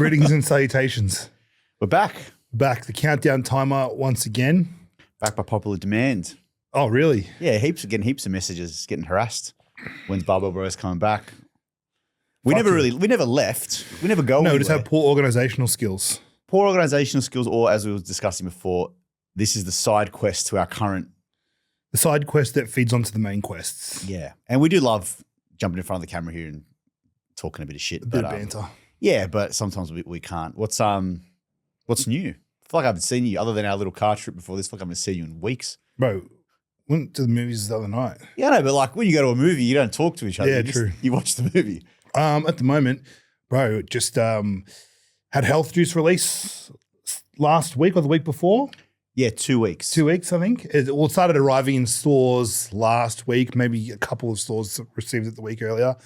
Greetings and salutations. We're back. Back. The countdown timer once again. Back by popular demand. Oh, really? Yeah, getting heaps of messages, getting harassed. When's Barbell Bros coming back? We never left. We never go anywhere. No, we just have poor organizational skills. Poor organizational skills, or as we were discussing before, this is the side quest to our current. The side quest that feeds onto the main quests. Yeah. And we do love jumping in front of the camera here and talking a bit of shit. A bit of banter. Yeah, but sometimes we can't. What's new? I feel like I haven't seen you other than our little car trip before this. I feel like I haven't seen you in weeks. Bro, went to the movies the other night. Yeah, no, but like when you go to a movie, you don't talk to each other. Yeah, true. You watch the movie. At the moment, bro, just had health juice release last week or the week before. Yeah, 2 weeks. 2 weeks, I think. It started arriving in stores last week. Maybe a couple of stores received it the week earlier.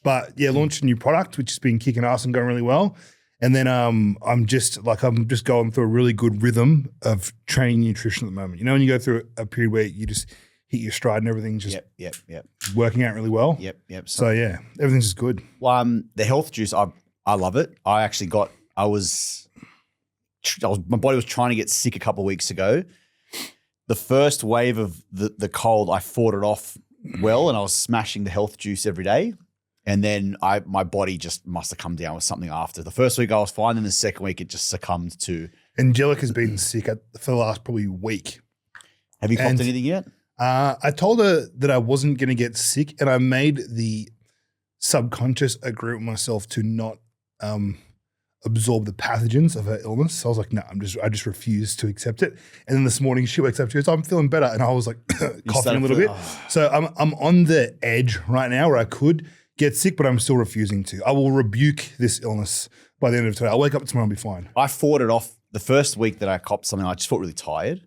But yeah, launched a new product, which has been kicking ass and going really well. And then I'm just going through a really good rhythm of training nutrition at the moment. You know, when you go through a period where you just hit your stride and everything's just working out really well. Yep. So yeah, everything's just good. Well, the health juice, I love it. My body was trying to get sick a couple of weeks ago. The first wave of the cold, I fought it off well, and I was smashing the health juice every day. And then my body just must have come down with something after. The first week I was fine, and the second week it just succumbed to. Angelica's been sick for the last probably week. Have you copped anything yet? I told her that I wasn't going to get sick, and I made the subconscious agreement with myself to not absorb the pathogens of her illness. So I was like, no, I just refuse to accept it. And then this morning she wakes up, she goes, I'm feeling better. And I was like coughing a little bit. Oh. So I'm on the edge right now where I could get sick, but I'm still refusing to. I will rebuke this illness by the end of today. I'll wake up tomorrow and be fine. I fought it off the first week that I copped something. I just felt really tired.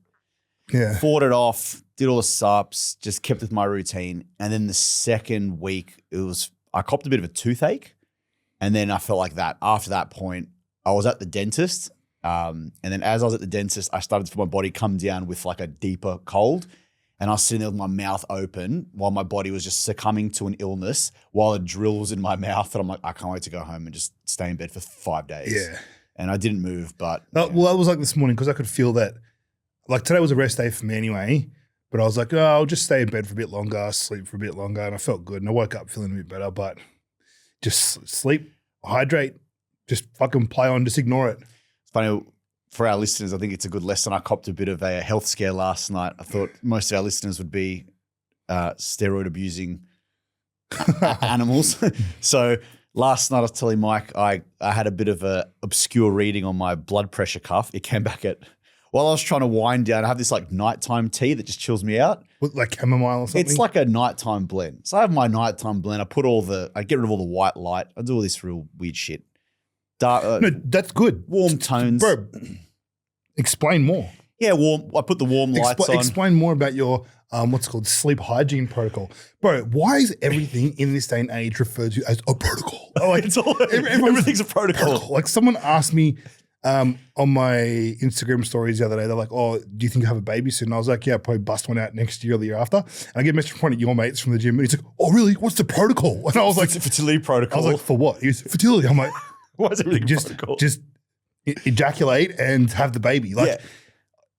Yeah. Fought it off, did all the sups, just kept with my routine. And then the second week I copped a bit of a toothache. And then I felt like that after that point, I was at the dentist. And then as I was at the dentist, I started to feel my body come down with like a deeper cold. And I was sitting there with my mouth open while my body was just succumbing to an illness while a drill was in my mouth. And I'm like, I can't wait to go home and just stay in bed for 5 days. Yeah. And I didn't move, but. Well, I was like this morning because I could feel that, like today was a rest day for me anyway, but I was like, oh, I'll just stay in bed for a bit longer, sleep for a bit longer. And I felt good. And I woke up feeling a bit better, but just sleep, hydrate, just fucking play on, just ignore it. It's funny. For our listeners, I think it's a good lesson. I copped a bit of a health scare last night. I thought most of our listeners would be steroid abusing animals. So last night I was telling Mike I had a bit of a obscure reading on my blood pressure cuff. It came back while I was trying to wind down, I have this like nighttime tea that just chills me out. What, like chamomile or something? It's like a nighttime blend. So I have my nighttime blend. I get rid of all the white light. I do all this real weird shit. No, that's good. Warm tones. Bro, explain more. Yeah, warm. I put the warm lights on. Explain more about your what's called sleep hygiene protocol. Bro, why is everything in this day and age referred to as a protocol? Like, everything's a protocol. Like someone asked me on my Instagram stories the other day, they're like, oh, do you think you have a baby soon? And I was like, yeah, I'll probably bust one out next year or the year after. And I get a message from one of your mates from the gym and he's like, oh, really? What's the protocol? And I was like, it's a fertility protocol. I was like, for what? He was fertility. I'm like, why is everything protocol? Just ejaculate and have the baby. Like,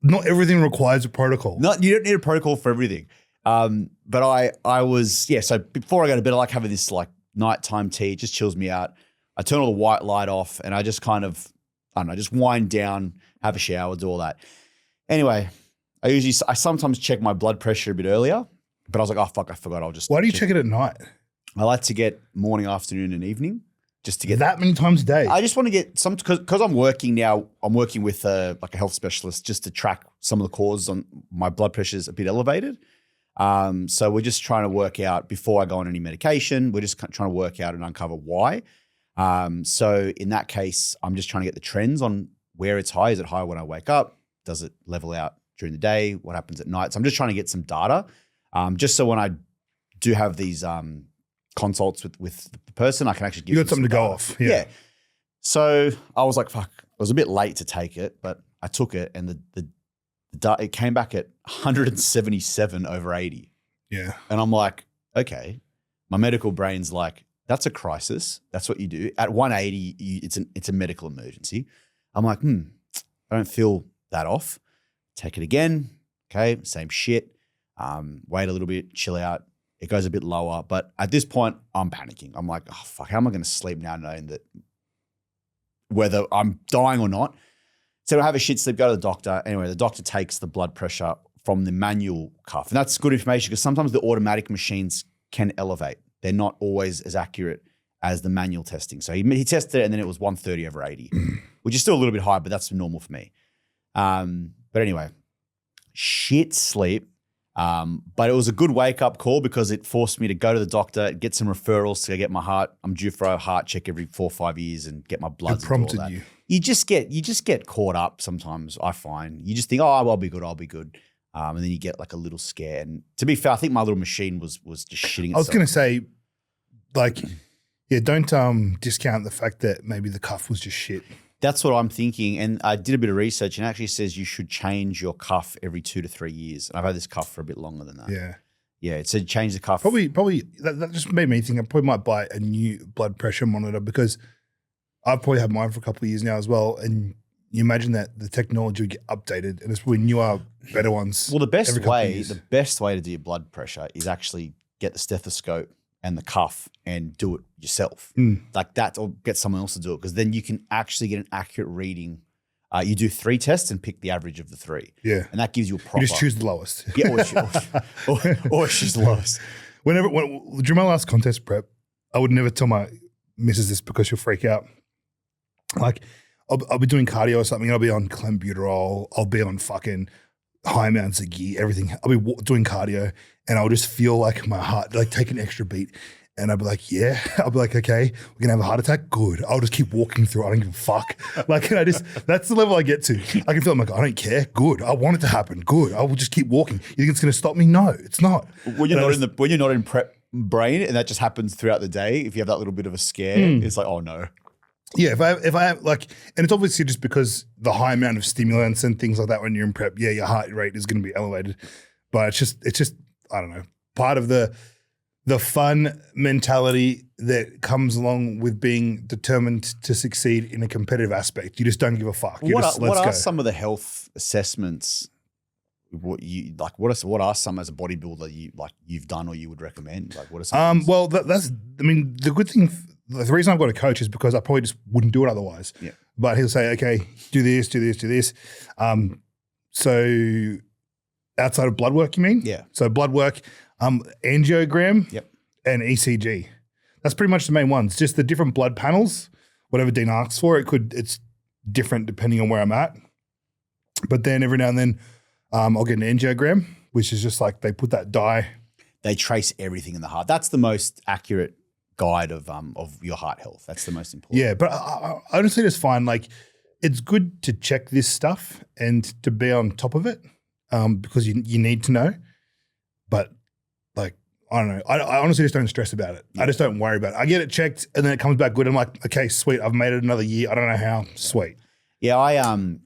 not everything requires a protocol. You don't need a protocol for everything. But I was, so before I go to bed, I like having this like nighttime tea. It just chills me out. I turn all the white light off and I just kind of, I don't know, just wind down, have a shower, do all that. Anyway, I sometimes check my blood pressure a bit earlier, but I was like, oh, fuck, I forgot. I'll just. Why do you check it at night? I like to get morning, afternoon, and evening. Just to get that many times a day. I just want to get some, because I'm working now. I'm working with like a health specialist just to track some of the causes on my blood pressure is a bit elevated. So we're just trying to work out before I go on any medication. We're just trying to work out and uncover why. So in that case, I'm just trying to get the trends on where it's high. Is it high when I wake up? Does it level out during the day? What happens at night? So I'm just trying to get some data, just so when I do have these consults with the person, I can actually give you got something to go off. Yeah. So I was like, fuck, I was a bit late to take it, but I took it and it came back at 177 over 80. Yeah. And I'm like, okay, my medical brain's like, That's a crisis. That's what you do. At 180, it's a medical emergency. I'm like, I don't feel that off. Take it again. Okay, same shit. Wait a little bit, chill out. It goes a bit lower. But at this point, I'm panicking. I'm like, oh, fuck, how am I going to sleep now knowing that whether I'm dying or not? So I have a shit sleep, go to the doctor. Anyway, the doctor takes the blood pressure from the manual cuff. And that's good information because sometimes the automatic machines can elevate. They're not always as accurate as the manual testing. So he tested it and then it was 130 over 80, which is still a little bit high, but that's normal for me. But anyway, shit sleep. But it was a good wake-up call because it forced me to go to the doctor, get some referrals to get my heart. I'm due for a heart check every 4 or 5 years and get my blood. It prompted you. You just get caught up sometimes, I find. You just think, oh, I'll be good. And then you get like a little scare. And to be fair, I think my little machine was just shitting itself. I was going to say, like, yeah, don't discount the fact that maybe the cuff was just shit. That's what I'm thinking. And I did a bit of research and it actually says you should change your cuff every 2 to 3 years. And I've had this cuff for a bit longer than that. Yeah. Yeah, it said change the cuff. Probably that just made me think I probably might buy a new blood pressure monitor because I've probably had mine for a couple of years now as well. And you imagine that the technology would get updated and it's probably newer, better ones. Well, the best way to do your blood pressure is actually get the stethoscope and the cuff and do it yourself. Like that, or get someone else to do it because then you can actually get an accurate reading. You do 3 tests and pick the average of the 3. Yeah. And that gives you a proper. You just choose the lowest. Yeah, or choose the lowest. During my last contest prep, I would never tell my missus this because she'll freak out. Like, I'll be doing cardio or something. I'll be on clenbuterol. I'll be on fucking high amounts of ghee, everything. I'll be doing cardio and I'll just feel like my heart, like take an extra beat. And I'll be like, yeah. I'll be like, okay, we're going to have a heart attack. Good. I'll just keep walking through. I don't give a fuck. Like, and that's the level I get to. I can feel, I'm like, I don't care. Good. I want it to happen. Good. I will just keep walking. You think it's going to stop me? No, it's not. When you're not in prep brain and that just happens throughout the day, if you have that little bit of a scare, it's like, oh no. Yeah, if I have like, and it's obviously just because the high amount of stimulants and things like that when you're in prep, yeah, your heart rate is going to be elevated. But it's just, I don't know, part of the fun mentality that comes along with being determined to succeed in a competitive aspect. You just don't give a fuck. What are some of the health assessments? What are some as a bodybuilder you've done or you would recommend? Like what are some? Well, the good thing. The reason I've got a coach is because I probably just wouldn't do it otherwise. Yeah. But he'll say, okay, do this, do this, do this. So outside of blood work, you mean? Yeah. So blood work, angiogram and ECG. That's pretty much the main ones. Just the different blood panels, whatever Dean asks for, it's different depending on where I'm at. But then every now and then I'll get an angiogram, which is just like they put that dye. They trace everything in the heart. That's the most accurate guide of your heart health. That's the most important. Yeah, but I honestly just find like it's good to check this stuff and to be on top of it because you need to know. But like, I don't know. I honestly just don't stress about it. Yeah. I just don't worry about it. I get it checked and then it comes back good. I'm like, okay, sweet. I've made it another year. I don't know how. Sweet. Yeah, I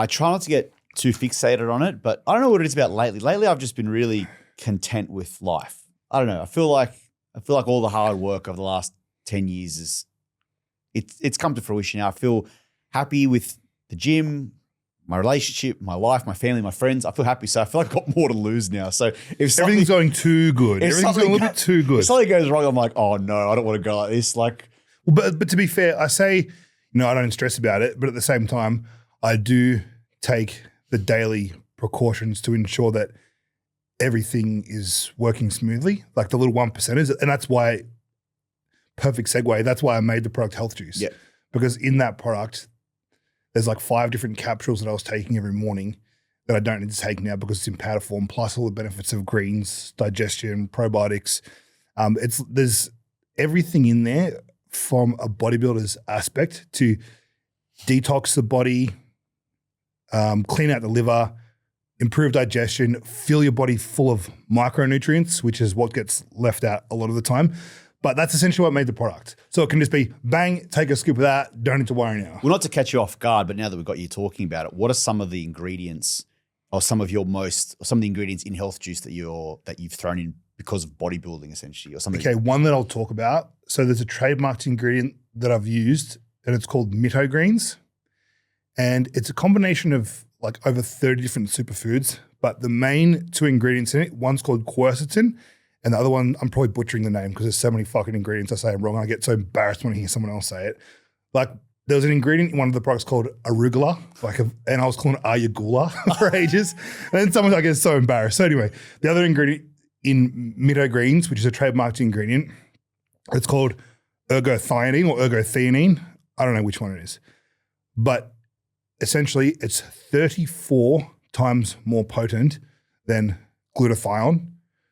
try not to get too fixated on it, but I don't know what it is about lately. Lately, I've just been really content with life. I don't know. I feel like all the hard work of the last 10 years it's come to fruition now. I feel happy with the gym, my relationship, my life, my family, my friends. I feel happy. So I feel like I've got more to lose now. So if everything's going too good, everything's going a little bit too good. If something goes wrong, I'm like, oh no, I don't want to go like this. Like, but to be fair, I say, I don't stress about it. But at the same time, I do take the daily precautions to ensure that everything is working smoothly, like the little 1%ers. And that's why, perfect segue, that's why I made the product Health Juice. Yeah. Because in that product, there's like 5 different capsules that I was taking every morning that I don't need to take now because it's in powder form, plus all the benefits of greens, digestion, probiotics. There's everything in there from a bodybuilder's aspect to detox the body, clean out the liver, improve digestion, fill your body full of micronutrients, which is what gets left out a lot of the time. But that's essentially what made the product. So it can just be bang, take a scoop of that, don't need to worry now. Well, not to catch you off guard, but now that we've got you talking about it, what are some of the ingredients or some of the ingredients in Health Juice that you've thrown in because of bodybuilding essentially or something? Okay, one that I'll talk about. So there's a trademarked ingredient that I've used, and it's called Mitogreens. And it's a combination of like over 30 different superfoods, but the main two ingredients in it, one's called quercetin, and the other one, I'm probably butchering the name because there's so many fucking ingredients I say it wrong, and I get so embarrassed when I hear someone else say it. Like, there was an ingredient in one of the products called arugula, and I was calling it ayugula for ages. And then someone, I get so embarrassed. So anyway, the other ingredient in Mitogreens, which is a trademarked ingredient, it's called ergothioneine or ergothioneine. I don't know which one it is. But essentially, it's 34 times more potent than glutathione.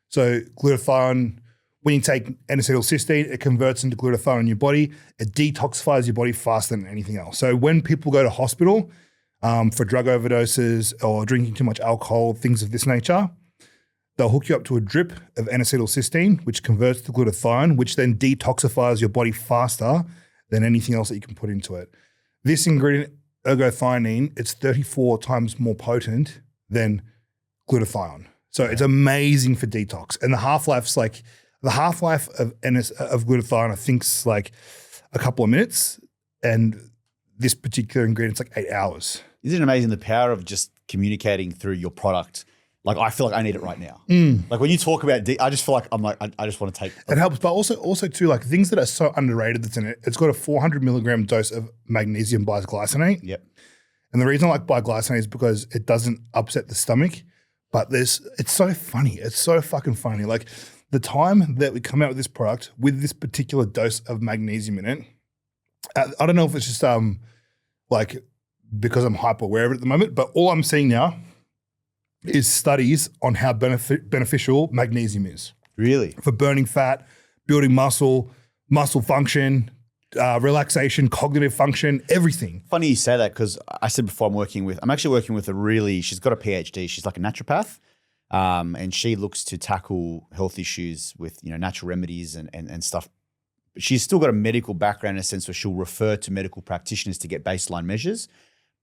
So glutathione, when you take N-acetylcysteine, it converts into glutathione in your body. It detoxifies your body faster than anything else. So when people go to hospital for drug overdoses or drinking too much alcohol, things of this nature, they'll hook you up to a drip of N-acetylcysteine, which converts to glutathione, which then detoxifies your body faster than anything else that you can put into it. This ingredient, ergothioneine, it's 34 times more potent than glutathione. So it's amazing for detox. And the half-life of glutathione, I think, is like a couple of minutes. And this particular ingredient's like 8 hours. Isn't it amazing the power of just communicating through your product? Like, I feel like I need it right now. Like when you talk about, I just feel like I just want to take. It helps, but also too, like things that are so underrated that's in it. It's got a 400 milligram dose of magnesium bisglycinate. Yep. And the reason I like bisglycinate is because it doesn't upset the stomach. But it's so funny. It's so fucking funny. Like the time that we come out with this product with this particular dose of magnesium in it, I don't know if it's just like because I'm hyper aware of it at the moment, but all I'm seeing now is studies on how beneficial magnesium is. Really? For burning fat, building muscle function, relaxation, cognitive function, everything. Funny you say that because I said before I'm actually working with she's got a PhD. She's like a naturopath, and she looks to tackle health issues with natural remedies and stuff. But she's still got a medical background in a sense where she'll refer to medical practitioners to get baseline measures,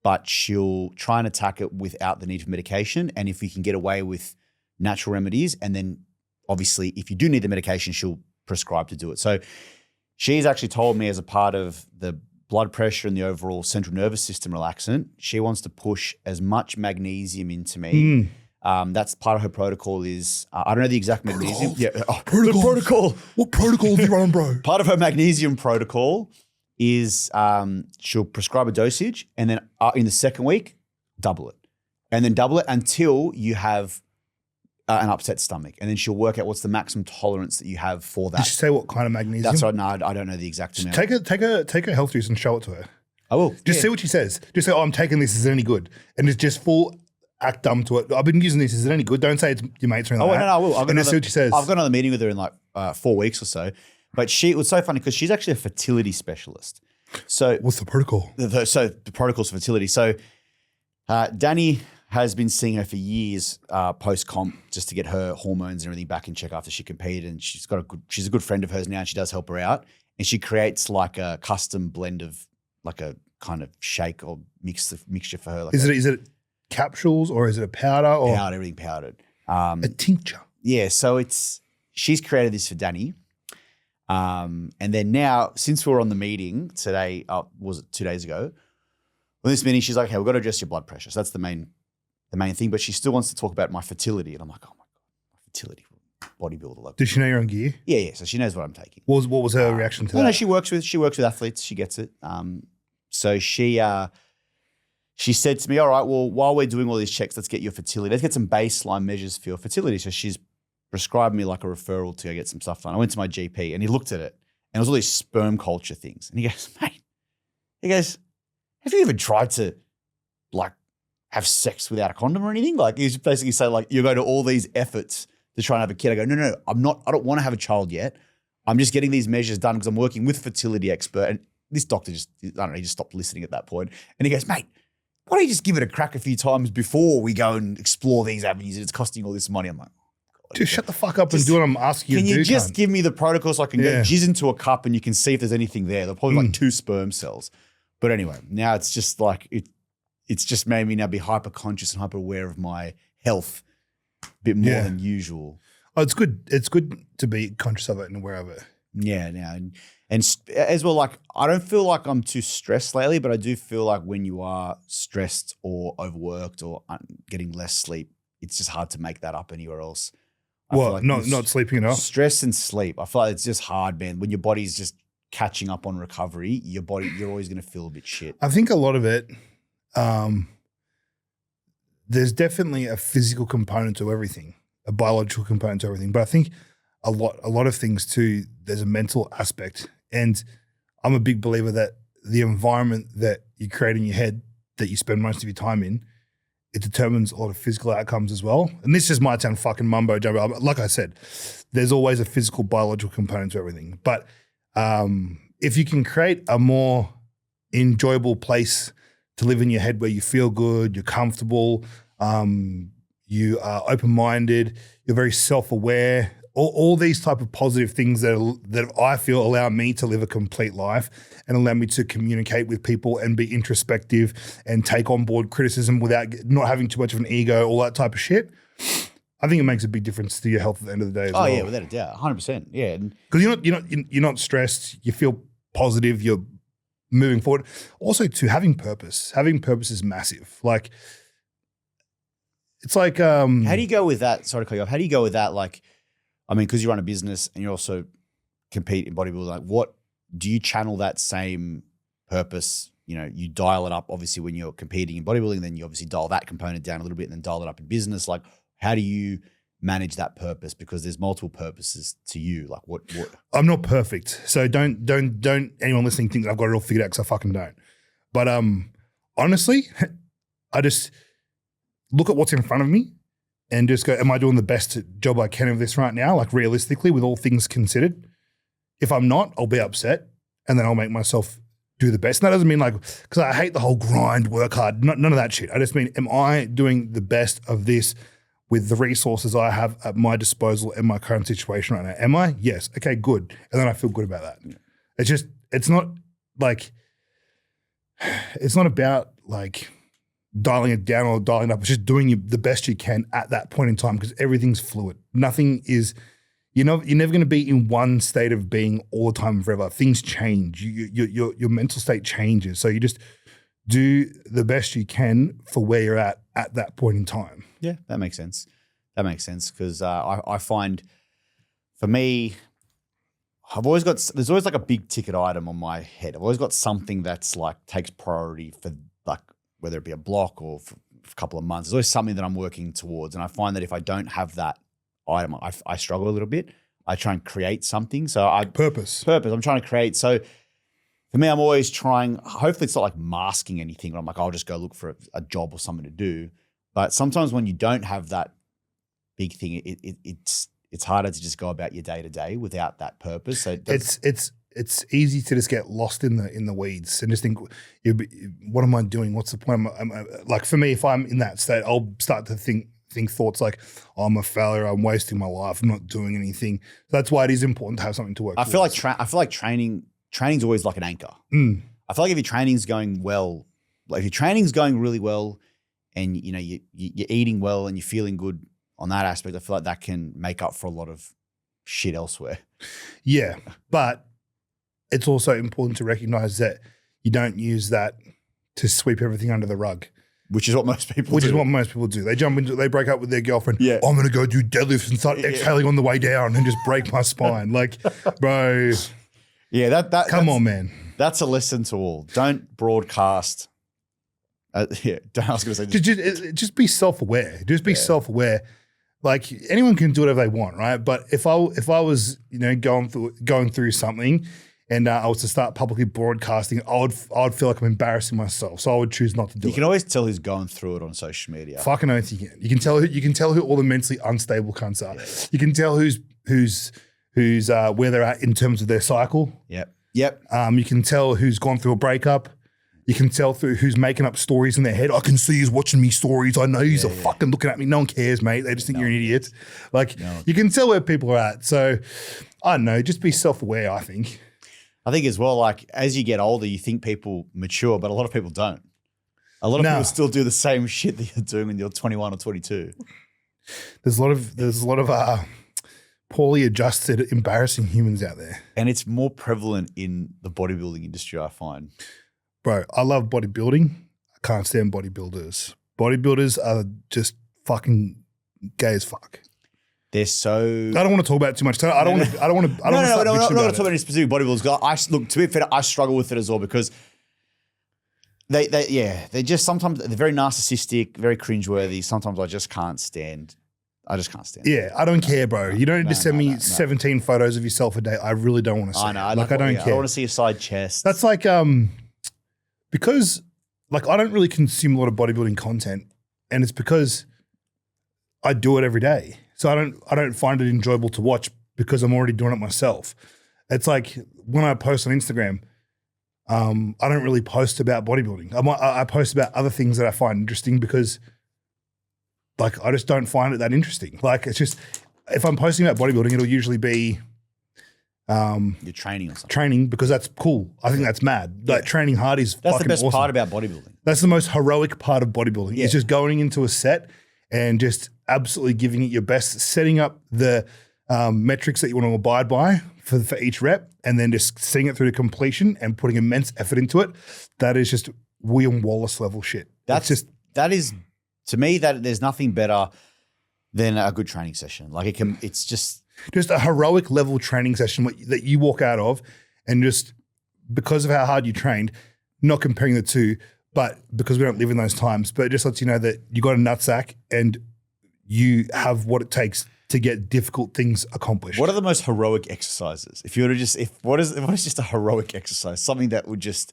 but she'll try and attack it without the need for medication. And if we can get away with natural remedies, and then obviously if you do need the medication, she'll prescribe to do it. So she's actually told me as a part of the blood pressure and the overall central nervous system relaxant, she wants to push as much magnesium into me. That's part of her protocol is, I don't know the exact magnesium. Yeah. The protocol. What protocol have you run, bro? Part of her magnesium protocol is she'll prescribe a dosage and then in the second week, double it. And then double it until you have an upset stomach. And then she'll work out what's the maximum tolerance that you have for that. Did she say what kind of magnesium? That's right. No, I don't know the exact amount. Take a health juice and show it to her. I will. Just see what she says. Just say, I'm taking this. Is it any good? And it's just full act dumb to it. I've been using this. Is it any good? Don't say it's your mates or anything like that. I will. And just see what she says. I've got another meeting with her in like 4 weeks or so. But it was so funny because she's actually a fertility specialist. So what's the protocol? So the protocol's fertility. So Danny has been seeing her for years post-comp just to get her hormones and everything back in check after she competed. And she's a good friend of hers now and she does help her out. And she creates like a custom blend of like a kind of shake or mixture for her. Like is it capsules or is it a powder? Or powder, everything powdered. A tincture. Yeah, so she's created this for Danny. And then now, since we were on the meeting today, was it 2 days ago? On this meeting, she's like, "Hey, we've got to adjust your blood pressure." So that's the main thing. But she still wants to talk about my fertility, and I'm like, "Oh my god, my fertility, bodybuilder." Like, does she know you're on gear? Yeah. So she knows what I'm taking. What was her reaction to that? No, she works with athletes. She gets it. So she said to me, "All right, well, while we're doing all these checks, let's get your fertility. Let's get some baseline measures for your fertility." So she's prescribed me like a referral to go get some stuff done. I went to my GP and he looked at it and it was all these sperm culture things. And he goes, "Mate," he goes, "have you ever tried to like have sex without a condom or anything?" Like he's basically saying like, you go to all these efforts to try and have a kid. I go, no, I don't want to have a child yet. I'm just getting these measures done because I'm working with a fertility expert. And this doctor he just stopped listening at that point. And he goes, "Mate, why don't you just give it a crack a few times before we go and explore these avenues? It's costing all this money." I'm like, just shut the fuck up and do what I'm asking you to do. Can you just give me the protocol so I can go jizz into a cup and you can see if there's anything there? They're probably like 2 sperm cells. But anyway, now it's just like, it's just made me now be hyper conscious and hyper aware of my health a bit more than usual. Oh, it's good. It's good to be conscious of it and aware of it. Yeah, now and as well, like I don't feel like I'm too stressed lately, but I do feel like when you are stressed or overworked or getting less sleep, it's just hard to make that up anywhere else. Well, not sleeping enough. Stress and sleep. I feel like it's just hard, man. When your body's just catching up on recovery, you're always going to feel a bit shit. I think a lot of it, there's definitely a physical component to everything, a biological component to everything. But I think a lot of things too, there's a mental aspect. And I'm a big believer that the environment that you create in your head, that you spend most of your time in, it determines a lot of physical outcomes as well. And this just might sound fucking mumbo jumbo. Like I said, there's always a physical, biological component to everything. But if you can create a more enjoyable place to live in your head where you feel good, you're comfortable, you are open-minded, you're very self-aware, all these type of positive things that I feel allow me to live a complete life and allow me to communicate with people and be introspective and take on board criticism without not having too much of an ego, all that type of shit. I think it makes a big difference to your health at the end of the day as well. Oh yeah, without a doubt, 100%. Yeah, because you're not stressed. You feel positive. You're moving forward. Also, to having purpose. Having purpose is massive. Like, it's like how do you go with that? Sorry to cut you off. How do you go with that? Like, I mean, because you run a business and you also compete in bodybuilding, like what do you channel that same purpose? You know, you dial it up obviously when you're competing in bodybuilding, then you obviously dial that component down a little bit and then dial it up in business. Like, how do you manage that purpose? Because there's multiple purposes to you. Like what? I'm not perfect. So don't anyone listening think that I've got it all figured out, because I fucking don't. But honestly, I just look at what's in front of me and just go, am I doing the best job I can of this right now? Like realistically, with all things considered. If I'm not, I'll be upset and then I'll make myself do the best. And that doesn't mean like, because I hate the whole grind, work hard, none of that shit. I just mean, am I doing the best of this with the resources I have at my disposal in my current situation right now? Am I? Yes. Okay, good. And then I feel good about that. Yeah. It's not about like dialing it down or dialing it up. It's just doing the best you can at that point in time, because everything's fluid. Nothing is, you're never going to be in one state of being all the time forever. Things change. Your mental state changes. So you just do the best you can for where you're at that point in time. Yeah, that makes sense. That makes sense, because I find for me, there's always like a big ticket item on my head. I've always got something that's like takes priority for like, whether it be a block or for a couple of months. There's always something that I'm working towards. And I find that if I don't have that item, I struggle a little bit. I try and create something. So Purpose. I'm trying to create. So for me, I'm always trying, hopefully it's not like masking anything, but I'm like, I'll just go look for a job or something to do. But sometimes when you don't have that big thing, it's harder to just go about your day to day without that purpose. So it's easy to just get lost in the weeds and just think, what am I doing? What's the point? Like for me, if I'm in that state, I'll start to think thoughts like, oh, I'm a failure. I'm wasting my life. I'm not doing anything. That's why it is important to have something to work towards. I feel like training's always like an anchor. I feel like if your training's going well, like if your training's going really well, and you know you're eating well and you're feeling good on that aspect, I feel like that can make up for a lot of shit elsewhere. Yeah, but it's also important to recognize that you don't use that to sweep everything under the rug. Which is what most people do. They break up with their girlfriend. Yeah. I'm going to go do deadlifts and start exhaling on the way down and just break my spine. Like, bro. Yeah, come on, man. That's a lesson to all. Don't broadcast. I was going to say. Just be self-aware. Just be self-aware. Like anyone can do whatever they want, right? But if I was, going through something, and I was to start publicly broadcasting, I would feel like I'm embarrassing myself. So I would choose not to do it. You can always tell who's going through it on social media. Fucking oath you can. You can tell who all the mentally unstable cunts are. Yeah. You can tell who's where they're at in terms of their cycle. Yep. You can tell who's gone through a breakup. You can tell through who's making up stories in their head. I can see he's watching me stories. I know he's fucking looking at me. No one cares, mate. They just think you're an idiot. Like you can tell where people are at. So I don't know. Just be self-aware, I think. I think as well, like as you get older, you think people mature, but a lot of people don't. A lot of people still do the same shit that you're doing when you're 21 or 22. There's a lot of poorly adjusted, embarrassing humans out there. And it's more prevalent in the bodybuilding industry, I find. Bro, I love bodybuilding. I can't stand bodybuilders. Bodybuilders are just fucking gay as fuck. They're so. I don't want to talk about it too much. I don't want to. I don't want to. No, I'm not talking about any specific bodybuilders. 'Cause look, to be fair, I struggle with it as well because they're just sometimes they're very narcissistic, very cringeworthy. Sometimes I just can't stand. Yeah, I don't care, bro. You don't need to send me 17 photos of yourself a day. I really don't want to see. I know. I don't care. I don't want to see a side chest. That's like because like I don't really consume a lot of bodybuilding content, and it's because I do it every day. So I don't find it enjoyable to watch because I'm already doing it myself. It's like when I post on Instagram, I don't really post about bodybuilding. I post about other things that I find interesting because like I just don't find it that interesting. Like it's just if I'm posting about bodybuilding, it'll usually be you're training or something. Training because that's cool. I think that's mad. Like training hard is that's fucking the best awesome. part about bodybuilding. That's the most heroic part of bodybuilding. Yeah. It's just going into a set and just absolutely giving it your best, setting up the metrics that you want to abide by for each rep, and then just seeing it through to completion and putting immense effort into it. That is just William Wallace level shit. That is to me that there's nothing better than a good training session. Like it's just a heroic level training session that you walk out of, and just because of how hard you trained, not comparing the two, but because we don't live in those times, but it just lets you know that you got a nutsack and you have what it takes to get difficult things accomplished. What are the most heroic exercises? If you were to what is just a heroic exercise? Something that would just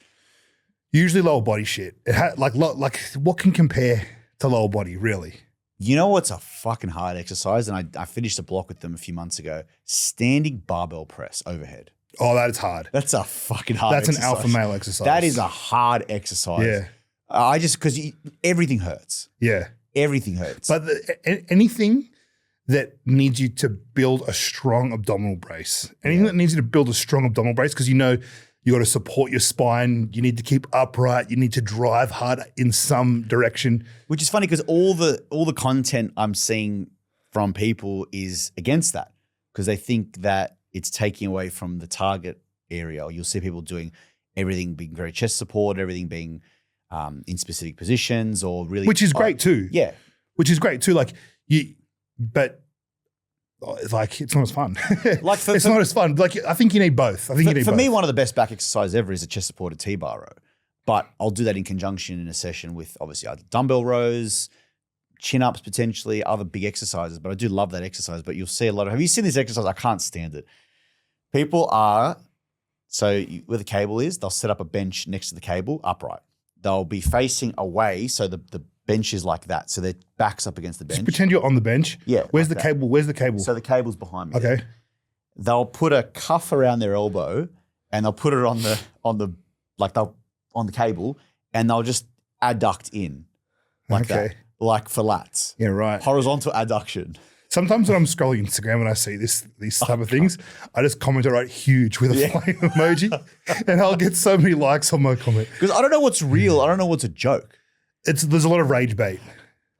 usually lower body shit. It like what can compare to lower body really? You know what's a fucking hard exercise? And I finished a block with them a few months ago. Standing barbell press overhead. Oh, that is hard. That's a fucking hard exercise. That's an alpha male exercise. That is a hard exercise. Yeah. Because everything hurts. Yeah. Everything hurts. But anything that needs you to build a strong abdominal brace, anything that needs you to build a strong abdominal brace, because you know you got to support your spine, you need to keep upright, you need to drive hard in some direction. Which is funny because all the content I'm seeing from people is against that because they think that it's taking away from the target area. Or you'll see people doing everything being very chest support, everything being in specific positions or really. Which is great too. Yeah. Which is great too. But it's not as fun. It's not as fun. Like I think you need both. For me, one of the best back exercises ever is a chest supported T-bar row. But I'll do that in conjunction in a session with obviously either dumbbell rows, chin-ups potentially, other big exercises. But I do love that exercise. But you'll see a lot of – have you seen this exercise? I can't stand it. People are – where the cable is, they'll set up a bench next to the cable upright. They'll be facing away so the bench is like that. So their back's up against the bench. Just pretend you're on the bench. Yeah. Where's the cable? Where's the cable? So the cable's behind me. Okay. There. They'll put a cuff around their elbow and they'll put it on the cable and they'll just adduct in like that, like for lats. Yeah, right. Horizontal adduction. Sometimes when I'm scrolling Instagram and I see these type of things, I just comment it right huge with a flame emoji, and I'll get so many likes on my comment. Because I don't know what's real. I don't know what's a joke. There's a lot of rage bait.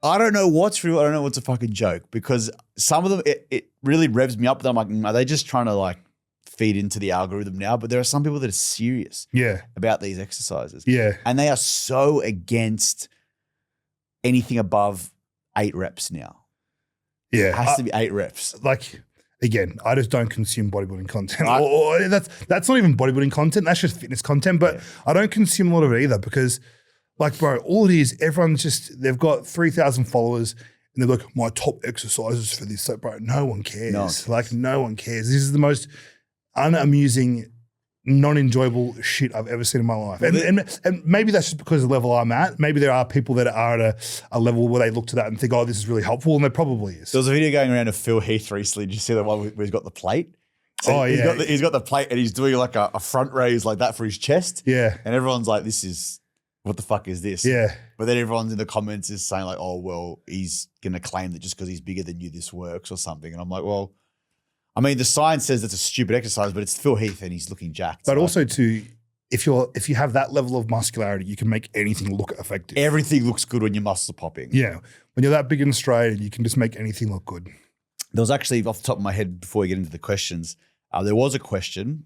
I don't know what's real. I don't know what's a fucking joke because some of them, it really revs me up. That I'm like, are they just trying to like feed into the algorithm now? But there are some people that are serious about these exercises. Yeah. And they are so against anything above 8 reps now. Yeah. It has to be 8 reps. Again, I just don't consume bodybuilding content. Or that's not even bodybuilding content. That's just fitness content. But I don't consume a lot of it either because, bro, all it is, they've got 3,000 followers and they're like, my top exercises for this. So, bro, no one cares. No one cares. This is the most unamusing, non-enjoyable shit I've ever seen in my life. And maybe that's just because of the level I'm at. Maybe there are people that are at a level where they look to that and think, oh, this is really helpful. And there probably is. There was a video going around of Phil Heath recently. Did you see the one where he's got the plate? So he's got the plate and he's doing like a front raise like that for his chest. Yeah. And everyone's like, what the fuck is this? Yeah. But then everyone's in the comments is saying like, oh, well, he's going to claim that just because he's bigger than you, this works or something. And I'm like, well, I mean, the science says it's a stupid exercise, but it's Phil Heath and he's looking jacked. But also too, if you have that level of muscularity, you can make anything look effective. Everything looks good when your muscles are popping. Yeah. When you're that big and straight, you can just make anything look good. There was actually, off the top of my head, before we get into the questions, there was a question.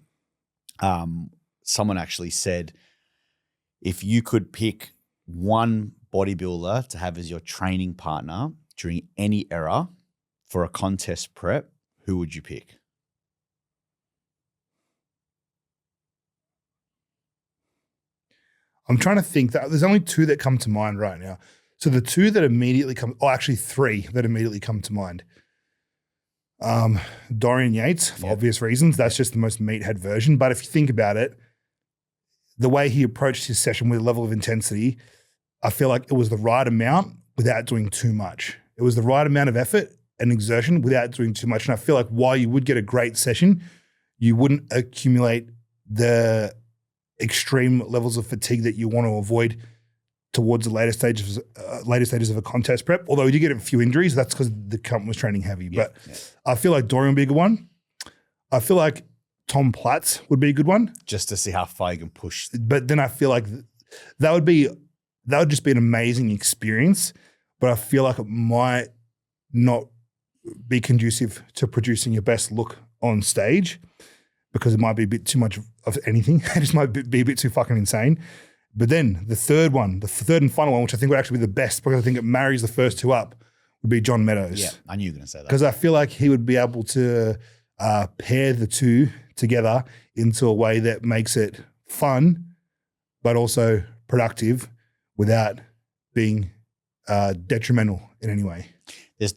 Someone actually said, if you could pick one bodybuilder to have as your training partner during any era for a contest prep, who would you pick? I'm trying to think that there's only two that come to mind right now. So the two that immediately come, actually three that immediately come to mind. Dorian Yates, for obvious reasons. That's just the most meathead version. But if you think about it, the way he approached his session with a level of intensity, I feel like it was the right amount without doing too much. It was the right amount of effort and exertion without doing too much. And I feel like while you would get a great session, you wouldn't accumulate the extreme levels of fatigue that you want to avoid towards the later stages of a contest prep. Although you did get a few injuries, that's because the company was training heavy. But I feel like Dorian would be a good one. I feel like Tom Platz would be a good one. Just to see how far you can push. But then I feel like that would just be an amazing experience. But I feel like it might not be conducive to producing your best look on stage, because it might be a bit too much of anything. It just might be a bit too fucking insane. But then the third and final one, which I think would actually be the best, because I think it marries the first two up, would be John Meadows. Yeah, I knew you were going to say that. Because I feel like he would be able to pair the two together into a way that makes it fun, but also productive without being detrimental in any way. There's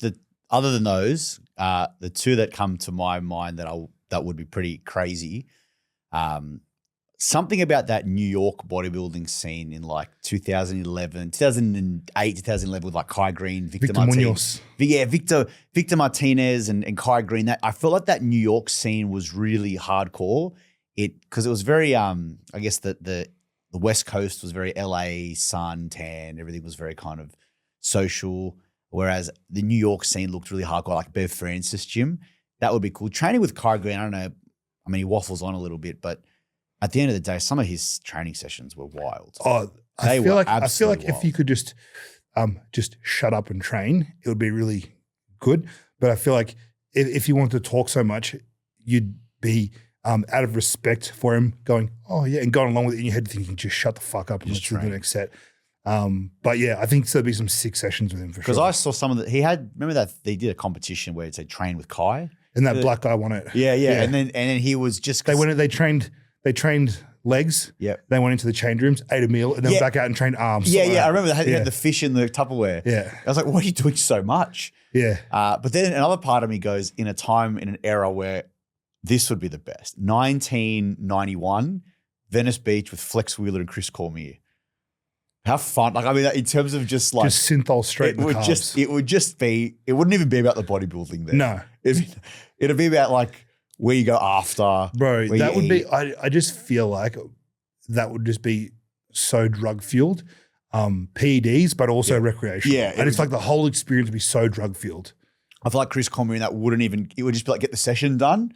other than those, the two that come to my mind that would be pretty crazy. Something about that New York bodybuilding scene in like 2008, 2011 with like Kai Green, Victor Martinez. Yeah, Victor Martinez and Kai Green. That I felt like that New York scene was really hardcore. Because it was very, I guess the West Coast was very LA, sun, tan, everything was very kind of social. Whereas the New York scene looked really hardcore, like Bev Francis gym. That would be cool. Training with Kai Green, I don't know. I mean, he waffles on a little bit, but at the end of the day, some of his training sessions were wild. Oh, I feel like if you could just shut up and train, it would be really good. But I feel like if you wanted to talk so much, you'd be out of respect for him going, oh yeah, and going along with it in your head thinking, just shut the fuck up and let's do the next set. But yeah, I think there'll be some sick sessions with him for sure. Because I saw some of remember that they did a competition where it said train with Kai? And that black guy won it. Yeah. And then he was just They trained legs. Yeah. They went into the change rooms, ate a meal, and then back out and trained arms. Yeah. I remember they had the fish in the Tupperware. Yeah. I was like, what are you doing so much? Yeah. But then another part of me goes, in an era where this would be the best. 1991, Venice Beach with Flex Wheeler and Chris Cormier. How fun. Like, I mean, in terms of just like. Just synthol straight in the carbs. It wouldn't even be about the bodybuilding there. No. It'd be about like, where you go after. Bro, that would be, I just feel like that would just be so drug fueled. PEDs, but also recreational. Yeah. And it's like the whole experience would be so drug fueled. I feel like Chris Cormier and that it would just be like, get the session done.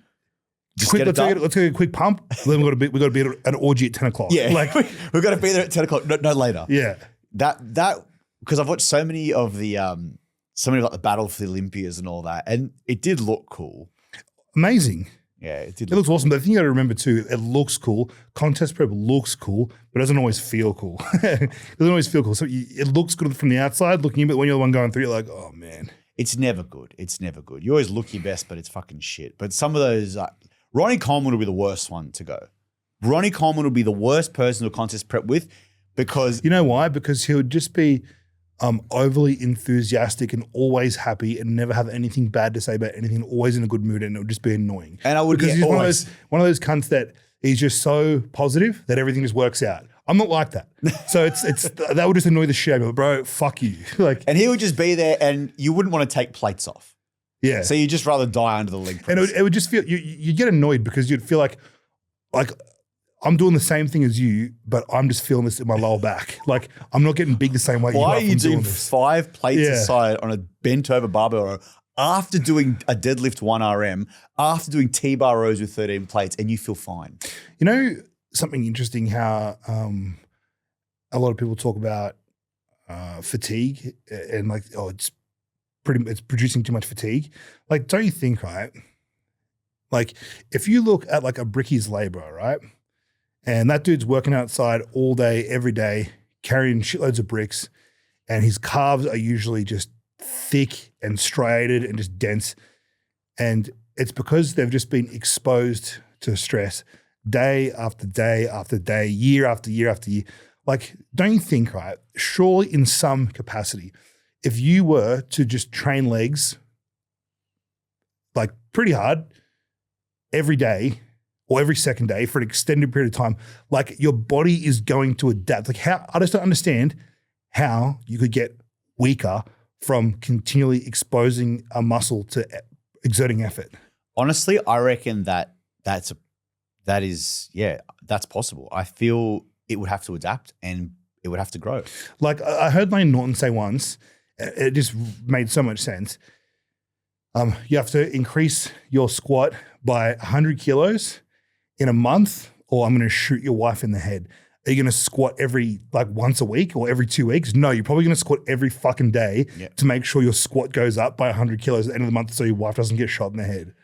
Let's take a quick pump. Then we got to be at an orgy at 10 o'clock. Yeah. Like we've got to be there at 10 o'clock, no later. Yeah. That, because I've watched so many of like the battle for the Olympias and all that, and it did look cool. Amazing. Yeah, it looks awesome. But the thing you got to remember too, it looks cool. Contest prep looks cool, but it doesn't always feel cool. It doesn't always feel cool. So it looks good from the outside looking in, but when you're the one going through, you're like, oh man. It's never good. You always look your best, but it's fucking shit. But some of those, Ronnie Coleman will be the worst one to go. Ronnie Coleman will be the worst person to contest prep with, because you know why? Because he would just be overly enthusiastic and always happy and never have anything bad to say about anything, always in a good mood, and it would just be annoying. And I would because he's one of those cunts that he's just so positive that everything just works out. I'm not like that. So it's that would just annoy the shit out of me. Bro, fuck you. And he would just be there and you wouldn't want to take plates off. Yeah. So you'd just rather die under the leg press. And it would just feel, you'd get annoyed because you'd feel like I'm doing the same thing as you, but I'm just feeling this in my lower back. Like I'm not getting big the same way. Why are you doing 5 plates aside on a bent over barbell row after doing a deadlift 1 RM, after doing T-bar rows with 13 plates, and you feel fine? You know, something interesting how a lot of people talk about fatigue and like, oh, it's it's producing too much fatigue. Like, don't you think, right? Like, if you look at like a bricky's laborer, right? And that dude's working outside all day, every day, carrying shitloads of bricks, and his calves are usually just thick and striated and just dense. And it's because they've just been exposed to stress day after day after day, year after year after year. Like, don't you think, right? Surely in some capacity, if you were to just train legs like pretty hard every day or every second day for an extended period of time, like your body is going to adapt. Like, how, I just don't understand how you could get weaker from continually exposing a muscle to exerting effort. Honestly, I reckon that's possible. I feel it would have to adapt and it would have to grow. Like, I heard Lane Norton say once, it just made so much sense. You have to increase your squat by 100 kilos in a month, or I'm going to shoot your wife in the head. Are you going to squat every, like, once a week or every 2 weeks? No, you're probably going to squat every fucking day to make sure your squat goes up by 100 kilos at the end of the month so your wife doesn't get shot in the head.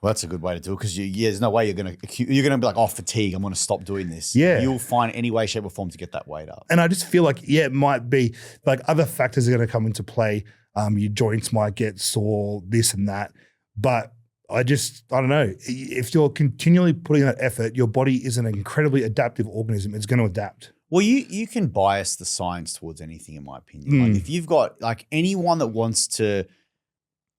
Well, that's a good way to do it, because there's no way you're going to be like, oh, fatigue, I'm going to stop doing this. Yeah. You'll find any way, shape or form to get that weight up. And I just feel like, it might be like other factors are going to come into play. Your joints might get sore, this and that. But I don't know. If you're continually putting that effort, your body is an incredibly adaptive organism. It's going to adapt. Well, you can bias the science towards anything, in my opinion. Like, if you've got like anyone that wants to,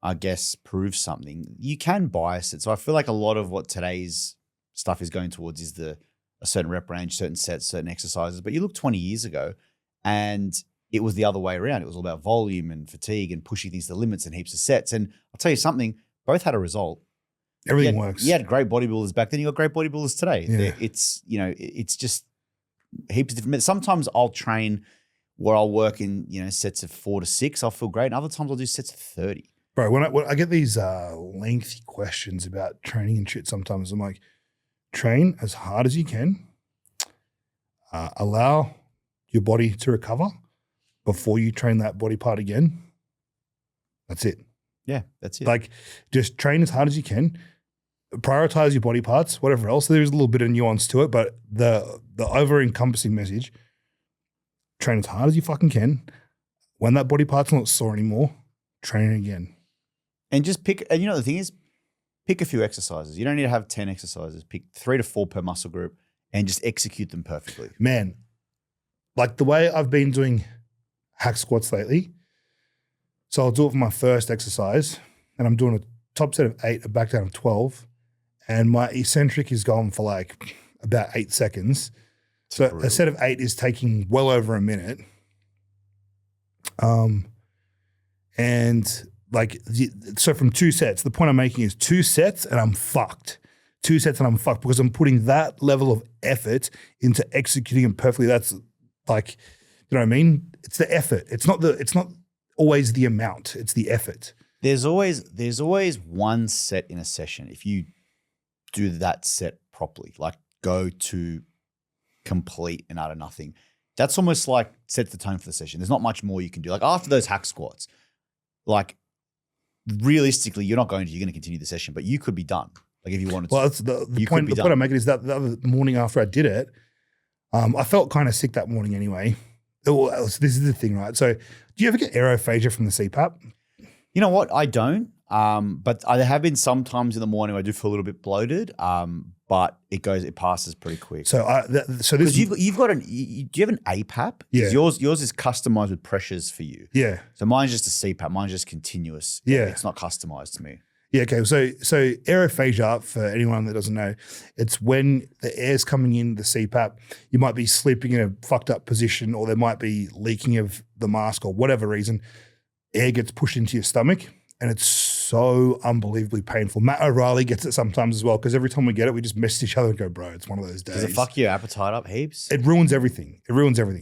I guess, prove something, you can bias it. So I feel like a lot of what today's stuff is going towards is a certain rep range, certain sets, certain exercises. But you look 20 years ago and it was the other way around. It was all about volume and fatigue and pushing things to the limits and heaps of sets. And I'll tell you something, both had a result. Everything works. You had great bodybuilders back then. You got great bodybuilders today. Yeah. It's just heaps of different. Sometimes I'll train where I'll work in, sets of 4 to 6. I'll feel great. And other times I'll do sets of 30. Bro, when I get these lengthy questions about training and shit, sometimes I'm like, train as hard as you can. Allow your body to recover before you train that body part again. That's it. Yeah, that's it. Like, just train as hard as you can. Prioritize your body parts, whatever else. There's a little bit of nuance to it, but the over-encompassing message, train as hard as you fucking can. When that body part's not sore anymore, train it again. And just pick, and the thing is, pick a few exercises. You don't need to have 10 exercises. Pick 3 to 4 per muscle group and just execute them perfectly. Man, like the way I've been doing hack squats lately, so I'll do it for my first exercise and I'm doing a top set of 8, a back down of 12, and my eccentric is going for like about 8 seconds. So a set of 8 is taking well over a minute. And like, so from 2 sets, the point I'm making is 2 sets and I'm fucked. 2 sets and I'm fucked because I'm putting that level of effort into executing it perfectly. That's like, you know what I mean? It's the effort. It's not always the amount. It's the effort. There's always one set in a session. If you do that set properly, like go to complete and out of nothing, that's almost like sets the tone for the session. There's not much more you can do. Like after those hack squats, like realistically, you're going to continue the session, but you could be done. Like if you wanted to. Well, that's the point I'm making is that the other morning after I did it, I felt kind of sick that morning anyway. This is the thing, right? So do you ever get aerophagia from the CPAP? You know what? I don't. But I have been sometimes in the morning I do feel a little bit bloated. But it passes pretty quick. So this you've got do you have an APAP? Yeah. Yours is customized with pressures for you. Yeah. So mine's just a CPAP. Mine's just continuous. Yeah. It's not customized to me. Yeah. Okay. So aerophagia, for anyone that doesn't know, it's when the air's coming in the CPAP, you might be sleeping in a fucked up position, or there might be leaking of the mask or whatever reason. Air gets pushed into your stomach. And it's so unbelievably painful. Matt O'Reilly gets it sometimes as well, because every time we get it, we just message each other and go, bro, it's one of those days. Does it fuck your appetite up heaps? It ruins everything.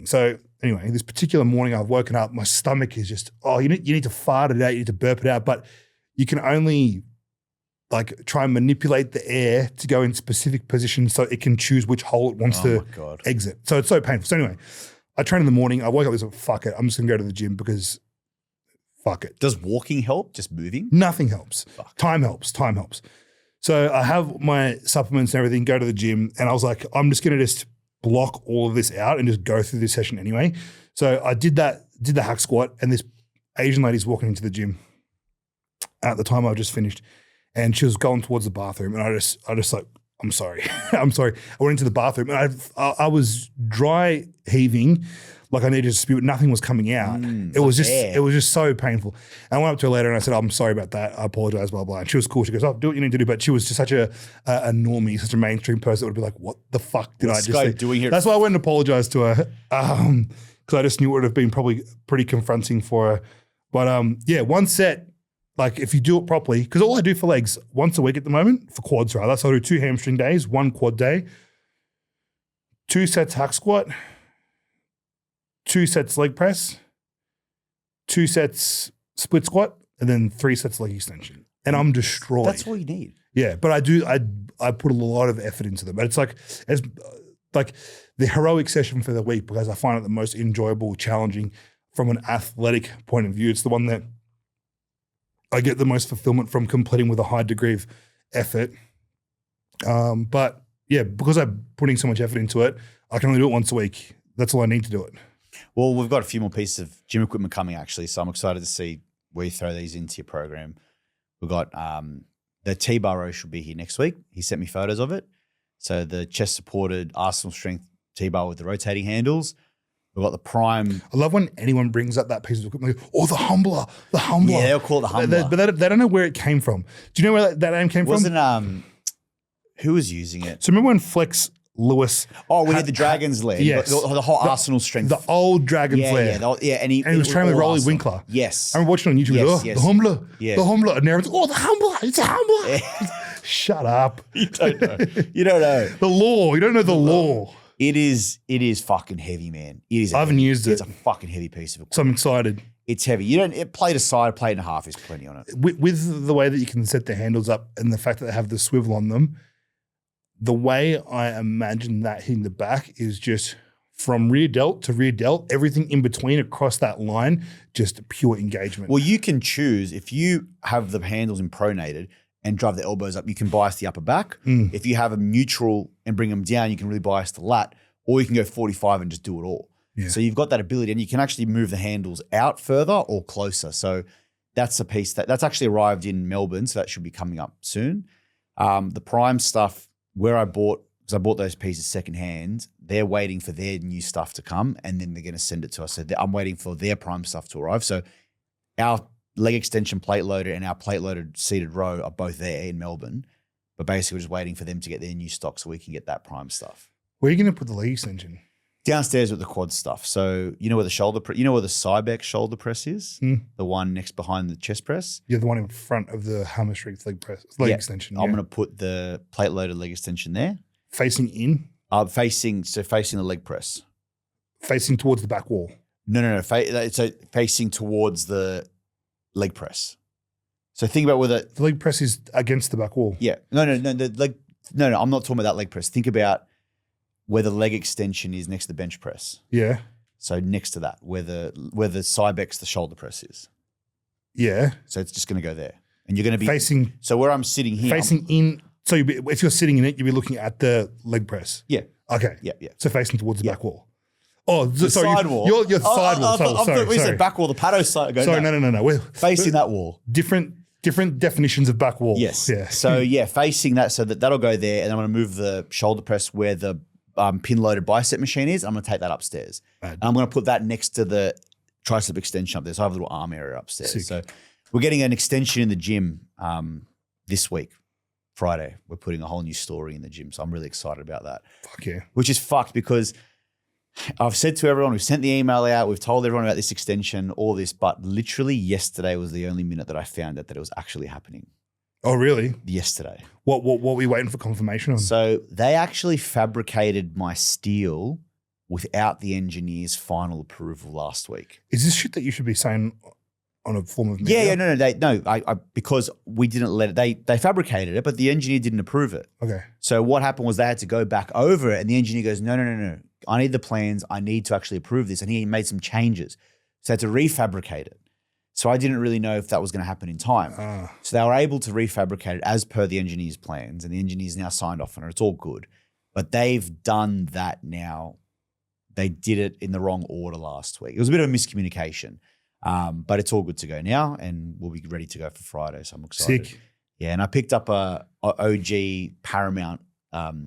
So anyway, this particular morning I've woken up, my stomach is just, you need to fart it out, you need to burp it out, but you can only like try and manipulate the air to go in specific positions so it can choose which hole it wants to exit. So it's so painful. So anyway, I train in the morning. I woke up and said, fuck it, I'm just going to go to the gym because fuck it. Does walking help? Just moving? Nothing helps. Fuck. Time helps. Time helps. So I have my supplements and everything, go to the gym, and I was like, I'm just going to just block all of this out and just go through this session anyway. So I did the hack squat, and this Asian lady's walking into the gym at the time I just finished, and she was going towards the bathroom, and I just like, I'm sorry. I'm sorry. I went into the bathroom, and I was dry heaving like I needed to spew. Nothing was coming out. It was just so painful. And I went up to her later and I said, I'm sorry about that. I apologize, blah, blah. And she was cool. She goes, oh, do what you need to do. But she was just such a normie, such a mainstream person that would be like, what the fuck did I just say? Doing here? That's why I went and apologized to her. Because I just knew it would have been probably pretty confronting for her. But yeah, one set, like if you do it properly, because all I do for legs once a week at the moment, for quads rather, so I do 2 hamstring days, 1 quad day, 2 sets hack squat, 2 sets leg press, 2 sets split squat, and then 3 sets leg extension. And I'm destroyed. That's all you need. Yeah, but I put a lot of effort into them. But it's like the heroic session for the week because I find it the most enjoyable, challenging from an athletic point of view. It's the one that I get the most fulfillment from completing with a high degree of effort. But yeah, because I'm putting so much effort into it, I can only do it once a week. That's all I need to do it. Well, we've got a few more pieces of gym equipment coming actually, so I'm excited to see where you throw these into your program. We've got the T-bar row should be here next week. He sent me photos of it. So the chest supported Arsenal strength T-bar with the rotating handles. We've got the Prime. I love when anyone brings up that piece of equipment. Oh, the humbler. Yeah, they'll call it the humbler. But they don't know where it came from. Do you know where that name came from? Who was using it? So remember when Flex Lewis? Oh, we had the Dragon's Lair. Yes. The whole Arsenal strength. The old Dragon's Lair. And he was training with Rolly Arsenal. Winkler. Yes. I remember watching on YouTube. Yes. The Humbler. Yeah. The Humbler. And everyone's, oh, the Humbler. It's a Humbler. Shut up. You don't know. You don't know. The law. You don't know the law. It is fucking heavy, man. It is. I haven't used it. It's a fucking heavy piece of equipment. So I'm excited. It's heavy. You don't. Plate aside, plate and a half is plenty on it. With the way that you can set the handles up and the fact that they have the swivel on them, the way I imagine that hitting the back is just from rear delt to rear delt, everything in between across that line, just pure engagement. Well, you can choose if you have the handles impronated and drive the elbows up, you can bias the upper back. If you have them neutral and bring them down, you can really bias the lat, or you can go 45 and just do it all. Yeah. So you've got that ability, and you can actually move the handles out further or closer. So that's a piece that's actually arrived in Melbourne, so that should be coming up soon. The Prime stuff, where I bought those pieces secondhand, they're waiting for their new stuff to come, and then they're going to send it to us. So I'm waiting for their Prime stuff to arrive. So our leg extension plate loader and our plate loaded seated row are both there in Melbourne, but basically we're just waiting for them to get their new stock so we can get that Prime stuff. Where are you going to put the leg extension? Downstairs with the quad stuff. So you know where the Cybex shoulder press is? The one next behind the chest press? Yeah, the one in front of the hammer strength leg extension. I'm going to put the plate loaded leg extension there. Facing in? Facing the leg press. Facing towards the back wall? No. So facing towards the leg press. So think about where the leg press is against the back wall. Yeah. No. The leg. No. I'm not talking about that leg press. Think about where the leg extension is next to the bench press. Yeah. So next to that, where the Cybex, the shoulder press is. Yeah. So it's just going to go there, and you're going to be facing. So where I'm sitting here, facing in. So if you're sitting in it, you'll be looking at the leg press. Yeah. Okay. Yeah. So facing towards the back wall. Oh, the sorry, side wall. Your side wall. Sorry. We said back wall. The paddle side. Sorry, no. We're facing that wall. Different definitions of back wall. Yes. Yeah. So facing that, so that'll go there, and I'm going to move the shoulder press where the pin-loaded bicep machine is. I'm going to take that upstairs. And I'm going to put that next to the tricep extension up there. So I have a little arm area upstairs. Sick. So we're getting an extension in the gym this week, Friday. We're putting a whole new story in the gym. So I'm really excited about that. Fuck yeah. Which is fucked because I've said to everyone, we've sent the email out, we've told everyone about this extension, all this, but literally yesterday was the only minute that I found out that it was actually happening. Oh, really? Yesterday. What were we waiting for confirmation on? So they actually fabricated my steel without the engineer's final approval last week. Is this shit that you should be saying on a form of media? Yeah, because we didn't let it, they fabricated it, but the engineer didn't approve it. Okay. So what happened was they had to go back over it, and the engineer goes, no. I need the plans. I need to actually approve this. And he made some changes. So they had to refabricate it. So I didn't really know if that was going to happen in time. So they were able to refabricate it as per the engineer's plans, and the engineers now signed off on it. It's all good. But they've done that now. They did it in the wrong order last week. It was a bit of a miscommunication, but it's all good to go now, and we'll be ready to go for Friday. So I'm excited. Sick. Yeah, and I picked up a OG Paramount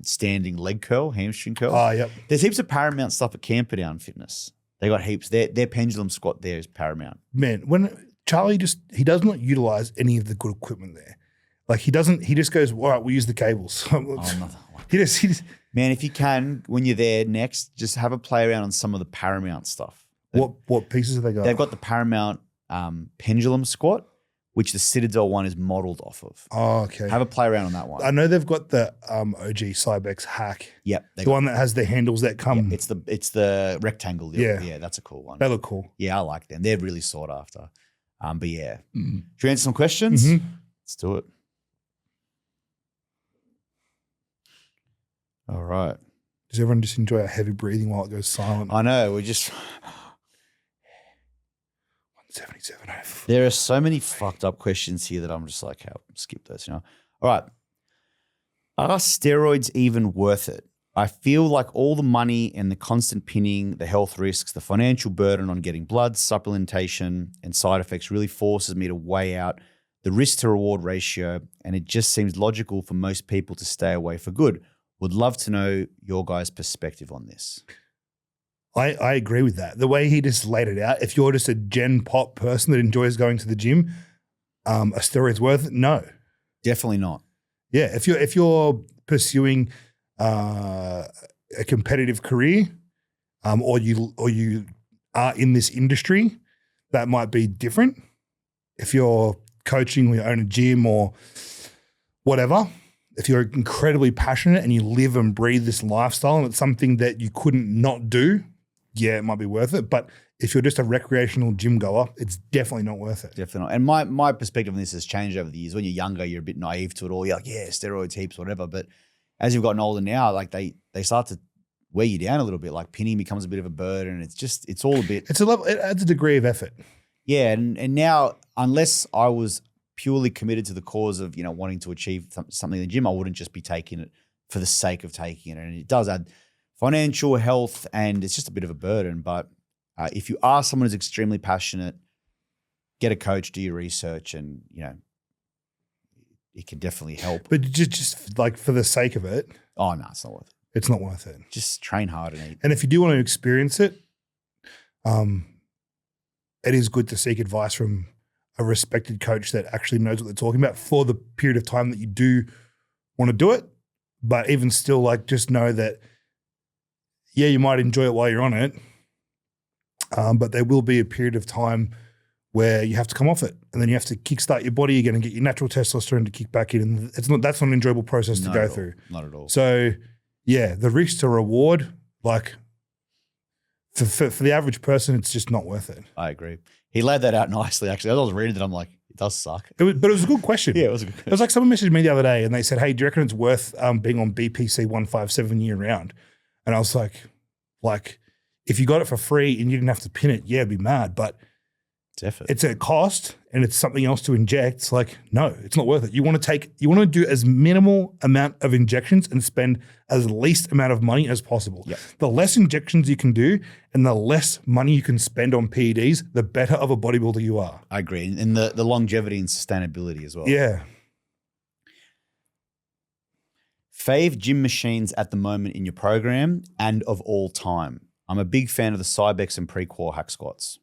standing leg curl, hamstring curl. Oh, yep. There's heaps of Paramount stuff at Camperdown Fitness. They got heaps. Their pendulum squat there is Paramount. Man, when Charlie he does not utilize any of the good equipment there. Like he just goes, all right, we'll use the cables. He just Man, if you can, when you're there next, just have a play around on some of the Paramount stuff. What pieces have they got? They've got the Paramount pendulum squat, which the Citadel one is modeled off of. Oh, okay. Have a play around on that one. I know they've got the OG Cybex hack. Yep. The one that has the handles that come. Yeah, it's the rectangle. Yeah, that's a cool one. They look cool. Yeah, I like them. They're really sought after. But yeah. Should we answer some questions? Mm-hmm. Let's do it. All right. Does everyone just enjoy our heavy breathing while it goes silent? I know. We're just 177. There are so many fucked up questions here that I'm just like, how skip those now. All right. Are steroids even worth it? I feel like all the money and the constant pinning, the health risks, the financial burden on getting blood, supplementation, and side effects really forces me to weigh out the risk to reward ratio, and it just seems logical for most people to stay away for good. Would love to know your guys' perspective on this. I agree with that. The way he just laid it out, if you're just a gen pop person that enjoys going to the gym, a steroid's worth it? No. Definitely not. Yeah, if you're pursuing a competitive career, or you are in this industry, that might be different. If you're coaching or you own a gym or whatever, if you're incredibly passionate and you live and breathe this lifestyle and it's something that you couldn't not do, yeah, it might be worth it. But if you're just a recreational gym goer, it's definitely not worth it. Definitely not. And my perspective on this has changed over the years. When you're younger, you're a bit naive to it all. You're like, yeah, steroids, heaps, whatever. But as you've gotten older now, like they start to wear you down a little bit. Like pinning becomes a bit of a burden. It's all a bit. It's a level. It adds a degree of effort. Yeah, and now unless I was purely committed to the cause of wanting to achieve something in the gym, I wouldn't just be taking it for the sake of taking it. And it does add financial, health, and it's just a bit of a burden. But if you are someone who's extremely passionate, get a coach, do your research, and it can definitely help. But just like for the sake of it, oh no, it's not worth it. It's not worth it. Just train hard and eat. And if you do want to experience it, it is good to seek advice from a respected coach that actually knows what they're talking about for the period of time that you do want to do it. But even still, like, just know that, yeah, you might enjoy it while you're on it, but there will be a period of time where you have to come off it, and then you have to kickstart your body again and get your natural testosterone to kick back in. And that's not an enjoyable process to go through. Not at all. So, yeah, the risk to reward, like, for the average person, it's just not worth it. I agree. He laid that out nicely, actually. As I was reading it, I'm like, it does suck. But it was a good question. Yeah, it was a good question. It was like someone messaged me the other day and they said, hey, do you reckon it's worth being on BPC 157 year round? And I was like, if you got it for free and you didn't have to pin it, yeah, it'd be mad. But it's effort. It's a cost and it's something else to inject. It's like, no, it's not worth it. You want to do as minimal amount of injections and spend as least amount of money as possible. Yep. The less injections you can do and the less money you can spend on PEDs, the better of a bodybuilder you are. I agree. And the longevity and sustainability as well. Yeah. Fave gym machines at the moment in your program and of all time. I'm a big fan of the Cybex and pre-core hack squats.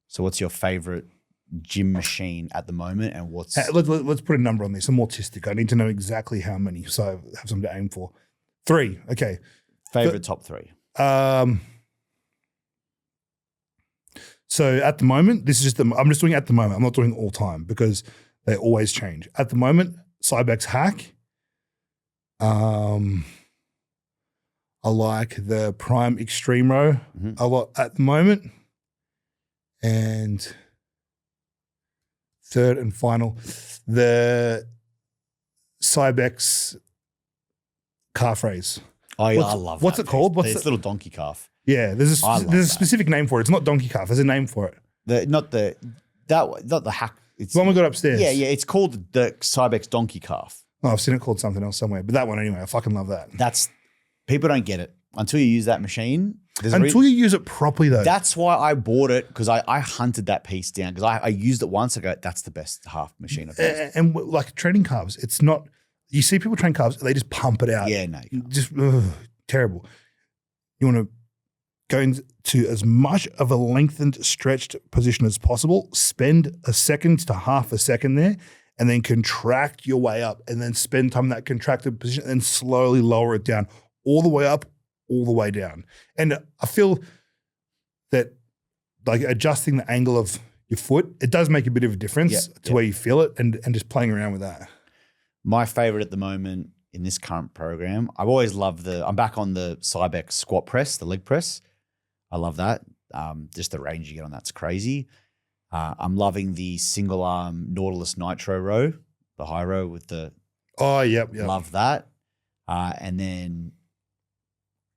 So what's your favorite gym machine at the moment, and what's... Let's put a number on this. I'm autistic. I need to know exactly how many, so I have something to aim for. 3, okay. Favorite top 3. So at the moment, this is just I'm just doing at the moment. I'm not doing all time because they always change. At the moment, Cybex hack. I like the Prime Extreme Row a lot at the moment. And third and final, the Cybex calf raise. Oh, yeah, I love that. What's it called? It's little donkey calf. Yeah, there's a specific name for it. It's not donkey calf. There's a name for it. not the hack. It's The one we got upstairs. yeah. It's called the Cybex donkey calf. Oh, I've seen it called something else somewhere, but that one anyway. I fucking love that. People don't get it until you use that machine. Until you use it properly, though. That's why I bought it, because I hunted that piece down, because I used it once. I go, that's the best half machine I've used. And like training carbs, it's not. You see people train carbs, they just pump it out. Yeah, no, you can't. Just terrible. You want to go into as much of a lengthened, stretched position as possible. Spend a second to half a second there, and then contract your way up, and then spend time in that contracted position, and then slowly lower it down, all the way up, all the way down. And I feel that like adjusting the angle of your foot, it does make a bit of a difference to where you feel it, and just playing around with that. My favorite at the moment in this current program, I've always loved I'm back on the Cybex squat press, the leg press. I love that. Just the range you get on that's crazy. I'm loving the single arm Nautilus Nitro row, the high row with the. Oh, yep. Love that. And then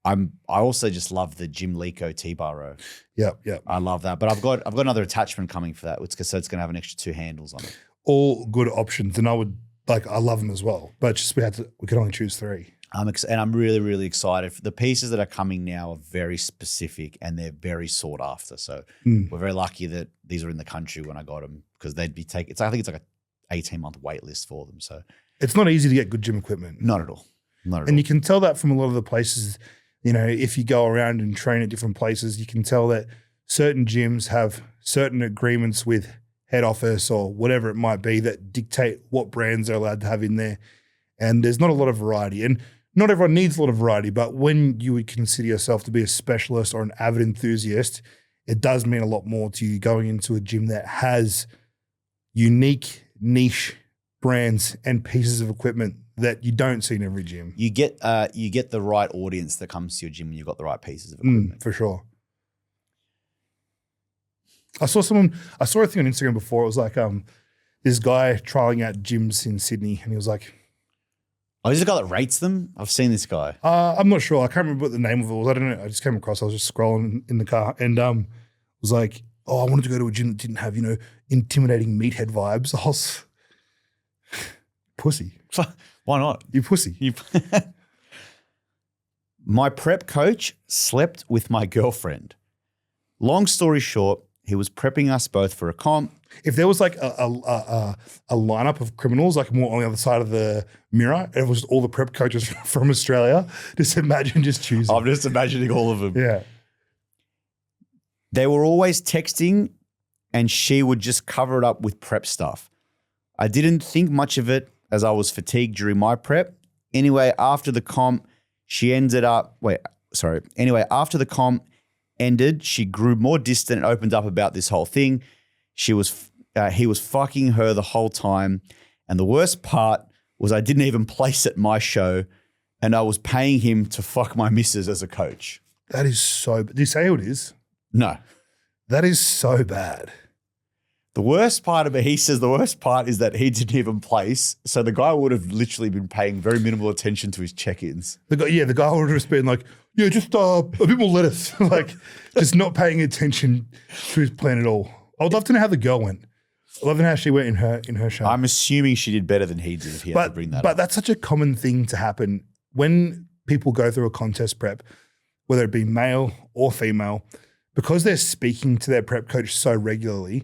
I also just love the Jim Lico T-bar row. Yep. I love that. But I've got another attachment coming for that. So it's going to have an extra 2 handles on it. All good options, and I love them as well. But just we could only choose 3. And I'm really, really excited. The pieces that are coming now are very specific, and they're very sought after. So we're very lucky that these are in the country when I got them, because they'd be I think it's like a 18-month wait list for them. So it's not easy to get good gym equipment. Not at all. And you can tell that from a lot of the places. You know, if you go around and train at different places, you can tell that certain gyms have certain agreements with head office or whatever it might be that dictate what brands are allowed to have in there. And there's not a lot of variety. And not everyone needs a lot of variety, but when you would consider yourself to be a specialist or an avid enthusiast, it does mean a lot more to you going into a gym that has unique niche brands and pieces of equipment that you don't see in every gym. You get the right audience that comes to your gym when you've got the right pieces of equipment. For sure. I saw a thing on Instagram before. It was like this guy trialing out gyms in Sydney, and he was like, oh, is the guy that rates them? I've seen this guy. I'm not sure. I can't remember what the name of it was. I don't know. I just came across. I was just scrolling in the car, and was like, oh, I wanted to go to a gym that didn't have, intimidating meathead vibes. I was pussy. Why not? You pussy. My prep coach slept with my girlfriend. Long story short, he was prepping us both for a comp. If there was like a lineup of criminals, like more on the other side of the mirror, and it was all the prep coaches from Australia, just imagine just choosing. I'm just imagining all of them. Yeah. They were always texting, and she would just cover it up with prep stuff. I didn't think much of it as I was fatigued during my prep. Anyway, after the comp ended, she grew more distant and opened up about this whole thing. He was fucking her the whole time. And the worst part was I didn't even place at my show, and I was paying him to fuck my missus as a coach. That is so bad. Did you say who it is? No. That is so bad. The worst part of it, he says the worst part is that he didn't even place. So the guy would have literally been paying very minimal attention to his check-ins. The guy would have just been like, yeah, just a bit more lettuce. Like, just not paying attention to his plan at all. I would love to know how the girl went. I love to know how she went in her show. I'm assuming she did better than he did if he had to bring that up. But that's such a common thing to happen. When people go through a contest prep, whether it be male or female, because they're speaking to their prep coach so regularly,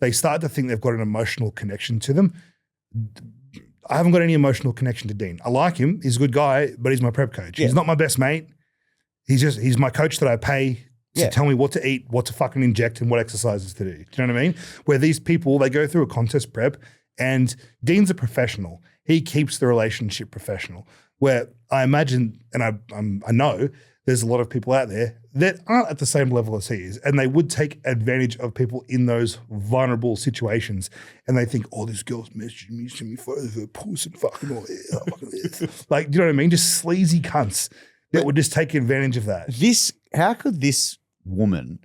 they start to think they've got an emotional connection to them. I haven't got any emotional connection to Dean. I like him. He's a good guy, but he's my prep coach. Yeah. He's not my best mate. He's my coach that I pay to tell me what to eat, what to fucking inject, and what exercises to do. Do you know what I mean? Where these people, they go through a contest prep, and Dean's a professional. He keeps the relationship professional. Where I imagine, and I know, there's a lot of people out there that aren't at the same level as he is, and they would take advantage of people in those vulnerable situations. And they think, oh, this girl's messaging me, send me photos of her puss and fucking all that. Like, do you know what I mean? Just sleazy cunts that would just take advantage of that. How could this woman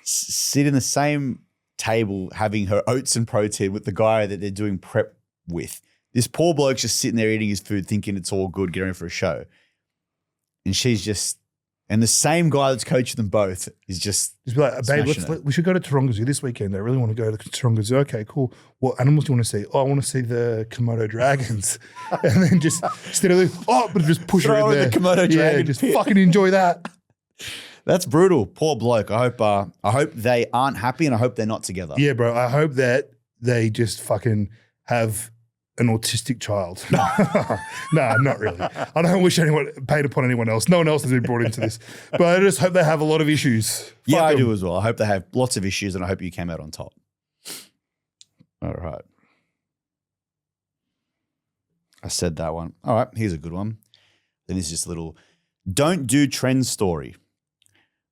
sit in the same table having her oats and protein with the guy that they're doing prep with? This poor bloke's just sitting there eating his food thinking it's all good, getting ready for a show. And she's just And the same guy that's coaching them both is just be like, babe, smashing it. we should go to Taronga Zoo this weekend. I really want to go to Taronga Zoo. Okay, cool. What animals do you want to see? Oh, I want to see the Komodo dragons. And then just instead of but just push her in there. The Komodo dragon just pit. fucking enjoy that. That's brutal. Poor bloke. I hope they aren't happy, and I hope they're not together. Yeah, bro. I hope that they just fucking have an autistic child. No, not really. I don't wish anyone paid upon anyone else. No one else has been brought into this. But I just hope they have a lot of issues. Yeah, Fuck I 'em. do as well. I hope they have lots of issues, and I hope you came out on top. All right. I said that one. All right, here's a good one. Then this is just a little don't do trend story.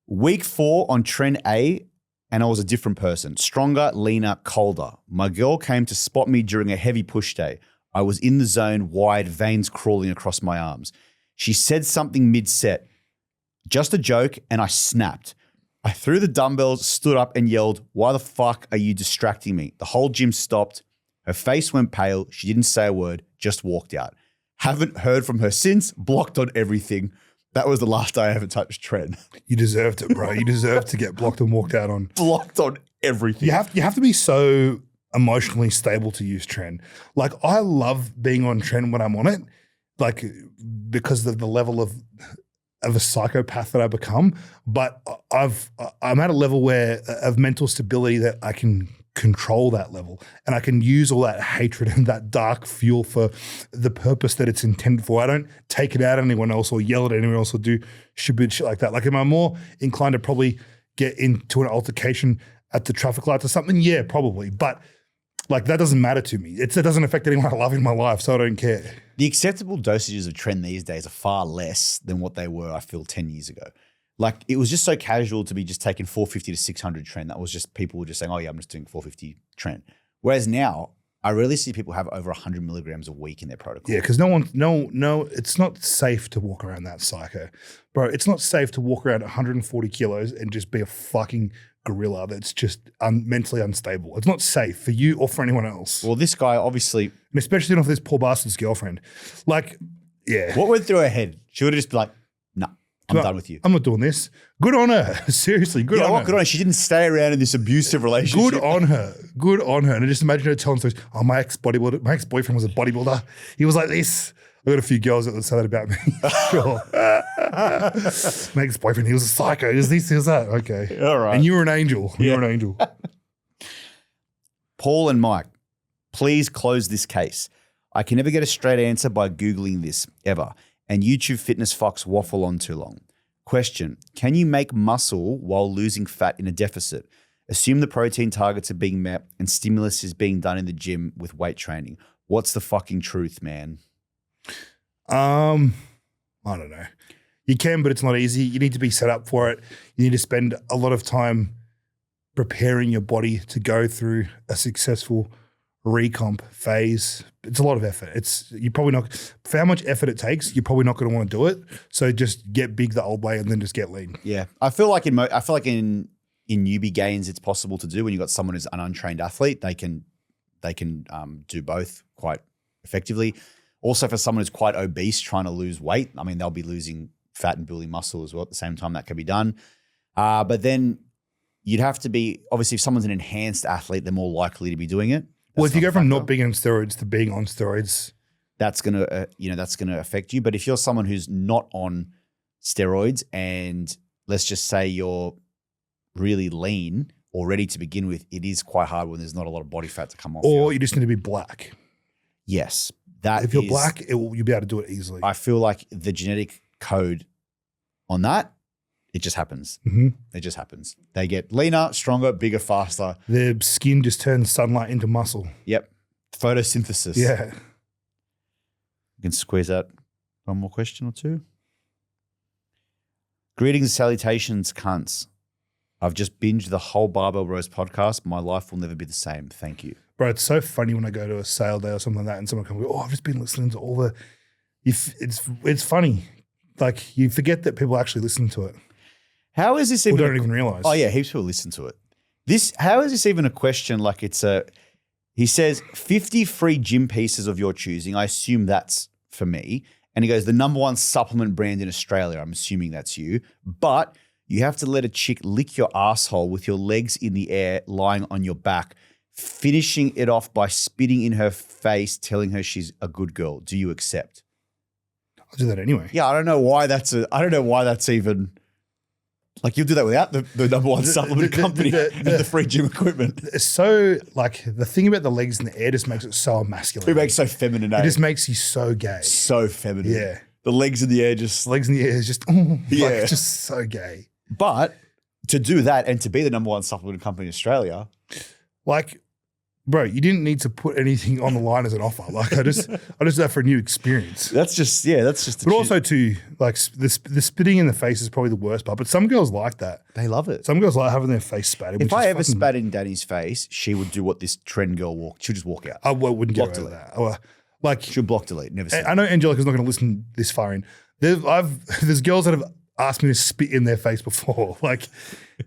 Week 4 on trend A, and I was a different person. Stronger, leaner, colder. My girl came to spot me during a heavy push day. I was in the zone, wide, veins crawling across my arms. She said something mid-set. Just a joke, and I snapped. I threw the dumbbells, stood up, and yelled, "Why the fuck are you distracting me?" The whole gym stopped. Her face went pale. She didn't say a word, just walked out. Haven't heard from her since, blocked on everything. That was the last day I ever touched trend. You deserved it, bro. You deserved to get blocked and walked out on. Blocked on everything. You have to be so emotionally stable to use trend. Like, I love being on trend when I'm on it, like, because of the level of a psychopath that I become. But I'm at a level where of mental stability that I can control that level, and I can use all that hatred and that dark fuel for the purpose that it's intended for. I don't take it out on anyone else or yell at anyone else or do stupid shit like that. Like, am I more inclined to probably get into an altercation at the traffic lights or something? Yeah, probably. But like, that doesn't matter to me. It doesn't affect anyone I love in my life, so I don't care. The acceptable dosages of trend these days are far less than what they were, I feel, 10 years ago. Like, it was just so casual to be just taking 450 to 600 trend. That was just, people were just saying, oh yeah, I'm just doing 450 trend. Whereas now, I rarely see people have over 100 milligrams a week in their protocol. Yeah, because it's not safe to walk around that psycho. Bro, it's not safe to walk around 140 kilos and just be a fucking gorilla that's just mentally unstable. It's not safe for you or for anyone else. Well, this guy obviously... And especially not for this poor bastard's girlfriend. Like, yeah. What went through her head? She would have just been like, nah, I'm done with you. I'm not doing this. Good on her. Seriously, good on her. Good on her. She didn't stay around in this abusive relationship. Good on her. Good on her. And I just imagine her telling stories. Oh, my ex-bodybuilder, my ex-boyfriend was a bodybuilder. He was like this. I got a few girls that would say that about me. Sure. My ex-boyfriend, he was a psycho. He was this, he was that. Okay. All right. And you were an angel. You were an angel. Paul and Mike, please close this case. I can never get a straight answer by Googling this, ever. And YouTube fitness fucks waffle on too long. Question, can you make muscle while losing fat in a deficit? Assume the protein targets are being met and stimulus is being done in the gym with weight training. What's the fucking truth, man? I don't know. You can, but it's not easy. You need to be set up for it. You need to spend a lot of time preparing your body to go through a successful recomp phase. It's a lot of effort. You're probably not, for how much effort it takes, you're probably not going to want to do it. So just get big the old way and then just get lean. Yeah. I feel like in newbie gains, it's possible to do when you've got someone who's an untrained athlete. They can do both quite effectively. Also, for someone who's quite obese trying to lose weight, I mean, they'll be losing fat and building muscle as well at the same time. That can be done. But then you'd have to be, obviously, if someone's an enhanced athlete, they're more likely to be doing it. Well, if you go from not being on steroids to being on steroids, that's gonna affect you. But if you're someone who's not on steroids and let's just say you're really lean already to begin with, it is quite hard when there's not a lot of body fat to come off. Or you just need to be black. Yes, if you're black, you'll be able to do it easily. I feel like the genetic code on that, it just happens. Mm-hmm. It just happens. They get leaner, stronger, bigger, faster. Their skin just turns sunlight into muscle. Yep. Photosynthesis. Yeah. You can squeeze out one more question or two. Greetings and salutations, cunts. I've just binged the whole Barbell Bros podcast. My life will never be the same. Thank you. Bro, it's so funny when I go to a sale day or something like that and someone comes, oh, I've just been listening to all the, it's funny. Like, you forget that people actually listen to it. How is this even? Or don't even realize. Oh yeah, heaps of people listen to it. How is this even a question? Like he says 50 free gym pieces of your choosing. I assume that's for me. And he goes, the number one supplement brand in Australia. I'm assuming that's you. But you have to let a chick lick your asshole with your legs in the air, lying on your back, finishing it off by spitting in her face, telling her she's a good girl. Do you accept? I'll do that anyway. Yeah, I don't know why that's even like you'll do that without the number one supplement company and the free gym equipment. It's so like the thing about the legs in the air just makes it so emasculine. It makes it so feminine. It just makes you so gay. So feminine. Yeah. The legs in the air just legs in the air is just like just so gay. But to do that and to be the number one supplement company in Australia, like, bro, you didn't need to put anything on the line as an offer. Like, I just did that for a new experience. That's just. But also too, like the spitting in the face is probably the worst part. But some girls like that. They love it. Some girls like having their face spat. If I ever spat in Danny's face, she would do what this trend girl walked. She'll just walk out. I wouldn't get away with that. Like she'll block delete. Never. See I know Angelica's not going to listen this far in. There's girls that have asked me to spit in their face before, like,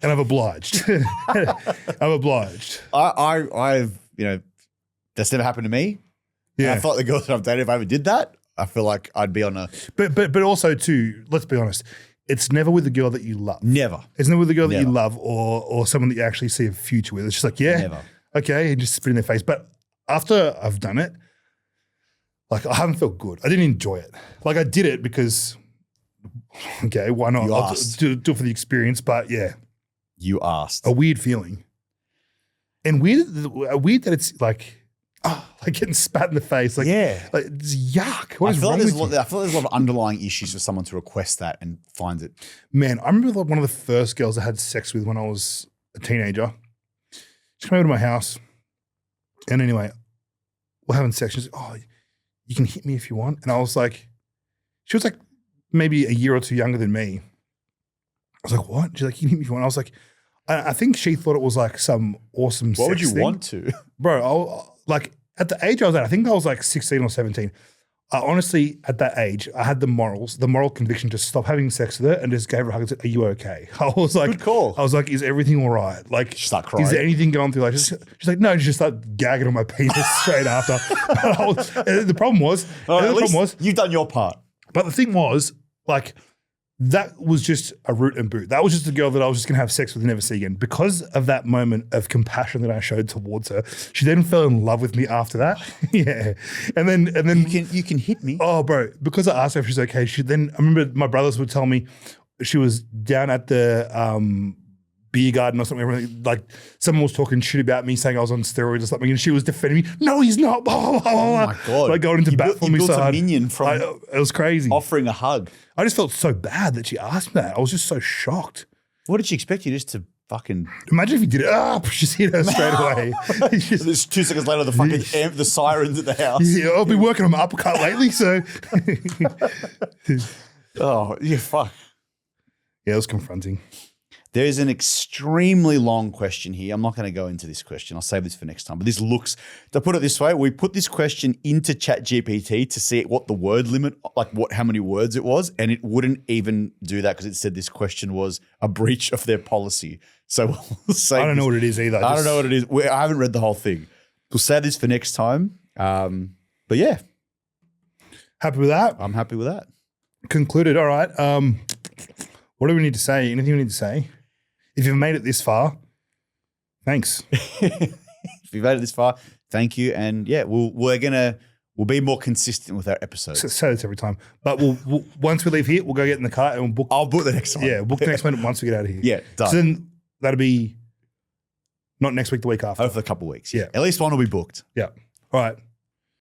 and I've obliged. I'm obliged. I've that's never happened to me. Yeah, I thought the girls that I've dated, if I ever did that, I feel like I'd be on a. But also too, let's be honest, it's never with the girl that you love. Never. It's never with the girl that you love or someone that you actually see a future with. It's just like never. Okay, and just spit in their face. But after I've done it, like I haven't felt good. I didn't enjoy it. Like I did it because, okay, why not? I'll do it for the experience. But yeah, you asked. A weird feeling, and weird that it's like getting spat in the face. Like like it's yuck. What is wrong with you? I feel like there's a lot of underlying issues for someone to request that and find it. Man, I remember like one of the first girls I had sex with when I was a teenager. She came over to my house, and anyway, we're having sex. She's like, "Oh, you can hit me if you want." And I was like, she was like maybe a year or two younger than me. I was like, what? She's like, you can hit me if you want. I was like, I think she thought it was like some awesome sex Why would you thing. want to? Bro, like at the age I was at, I think I was like 16 or 17. Honestly, at that age, I had the moral conviction to stop having sex with her and just gave her a hug and said, "Are you okay?" I was like, good call. I was like, "Is everything all right?" Like, she started crying. Is there anything going through? Like, she's like, "No." She just started gagging on my penis straight after. The problem was, you've done your part. But the thing was, like, that was just a root and boot. That was just a girl that I was just going to have sex with and never see again. Because of that moment of compassion that I showed towards her, she then fell in love with me after that. Yeah. And then you can hit me. Oh, bro, because I asked her if she's okay, I remember my brothers would tell me she was down at the beer garden or something. Like someone was talking shit about me, saying I was on steroids or something, and she was defending me. No, he's not. Blah, blah, blah, blah. Oh my God. Like going into bat for me. You built a minion from it was crazy. Offering a hug. I just felt so bad that she asked me that. I was just so shocked. What did she expect you just to fucking... Imagine if you did it. Just hit her straight away. There's 2 seconds later, the sirens at the house. Yeah, I've been working on my uppercut lately, so... Oh, yeah, fuck. Yeah, it was confronting. There's an extremely long question here. I'm not going to go into this question. I'll save this for next time. But this looks, to put it this way, we put this question into ChatGPT to see what the word limit, like how many words it was, and it wouldn't even do that because it said this question was a breach of their policy. So we'll save I don't know what it is either. I don't know what it is. I haven't read the whole thing. We'll save this for next time. But yeah. Happy with that? I'm happy with that. Concluded. All right. What do we need to say? Anything we need to say? If you've made it this far, thanks. If you've made it this far, thank you. And yeah, we'll be more consistent with our episodes. Say this every time. But we'll once we leave here, we'll go get in the car and we'll book. I'll book the next one. Yeah, book the next one once we get out of here. Yeah, done. So then that'll be not next week, the week after. Over a couple of weeks. Yeah. At least one will be booked. Yeah. All right.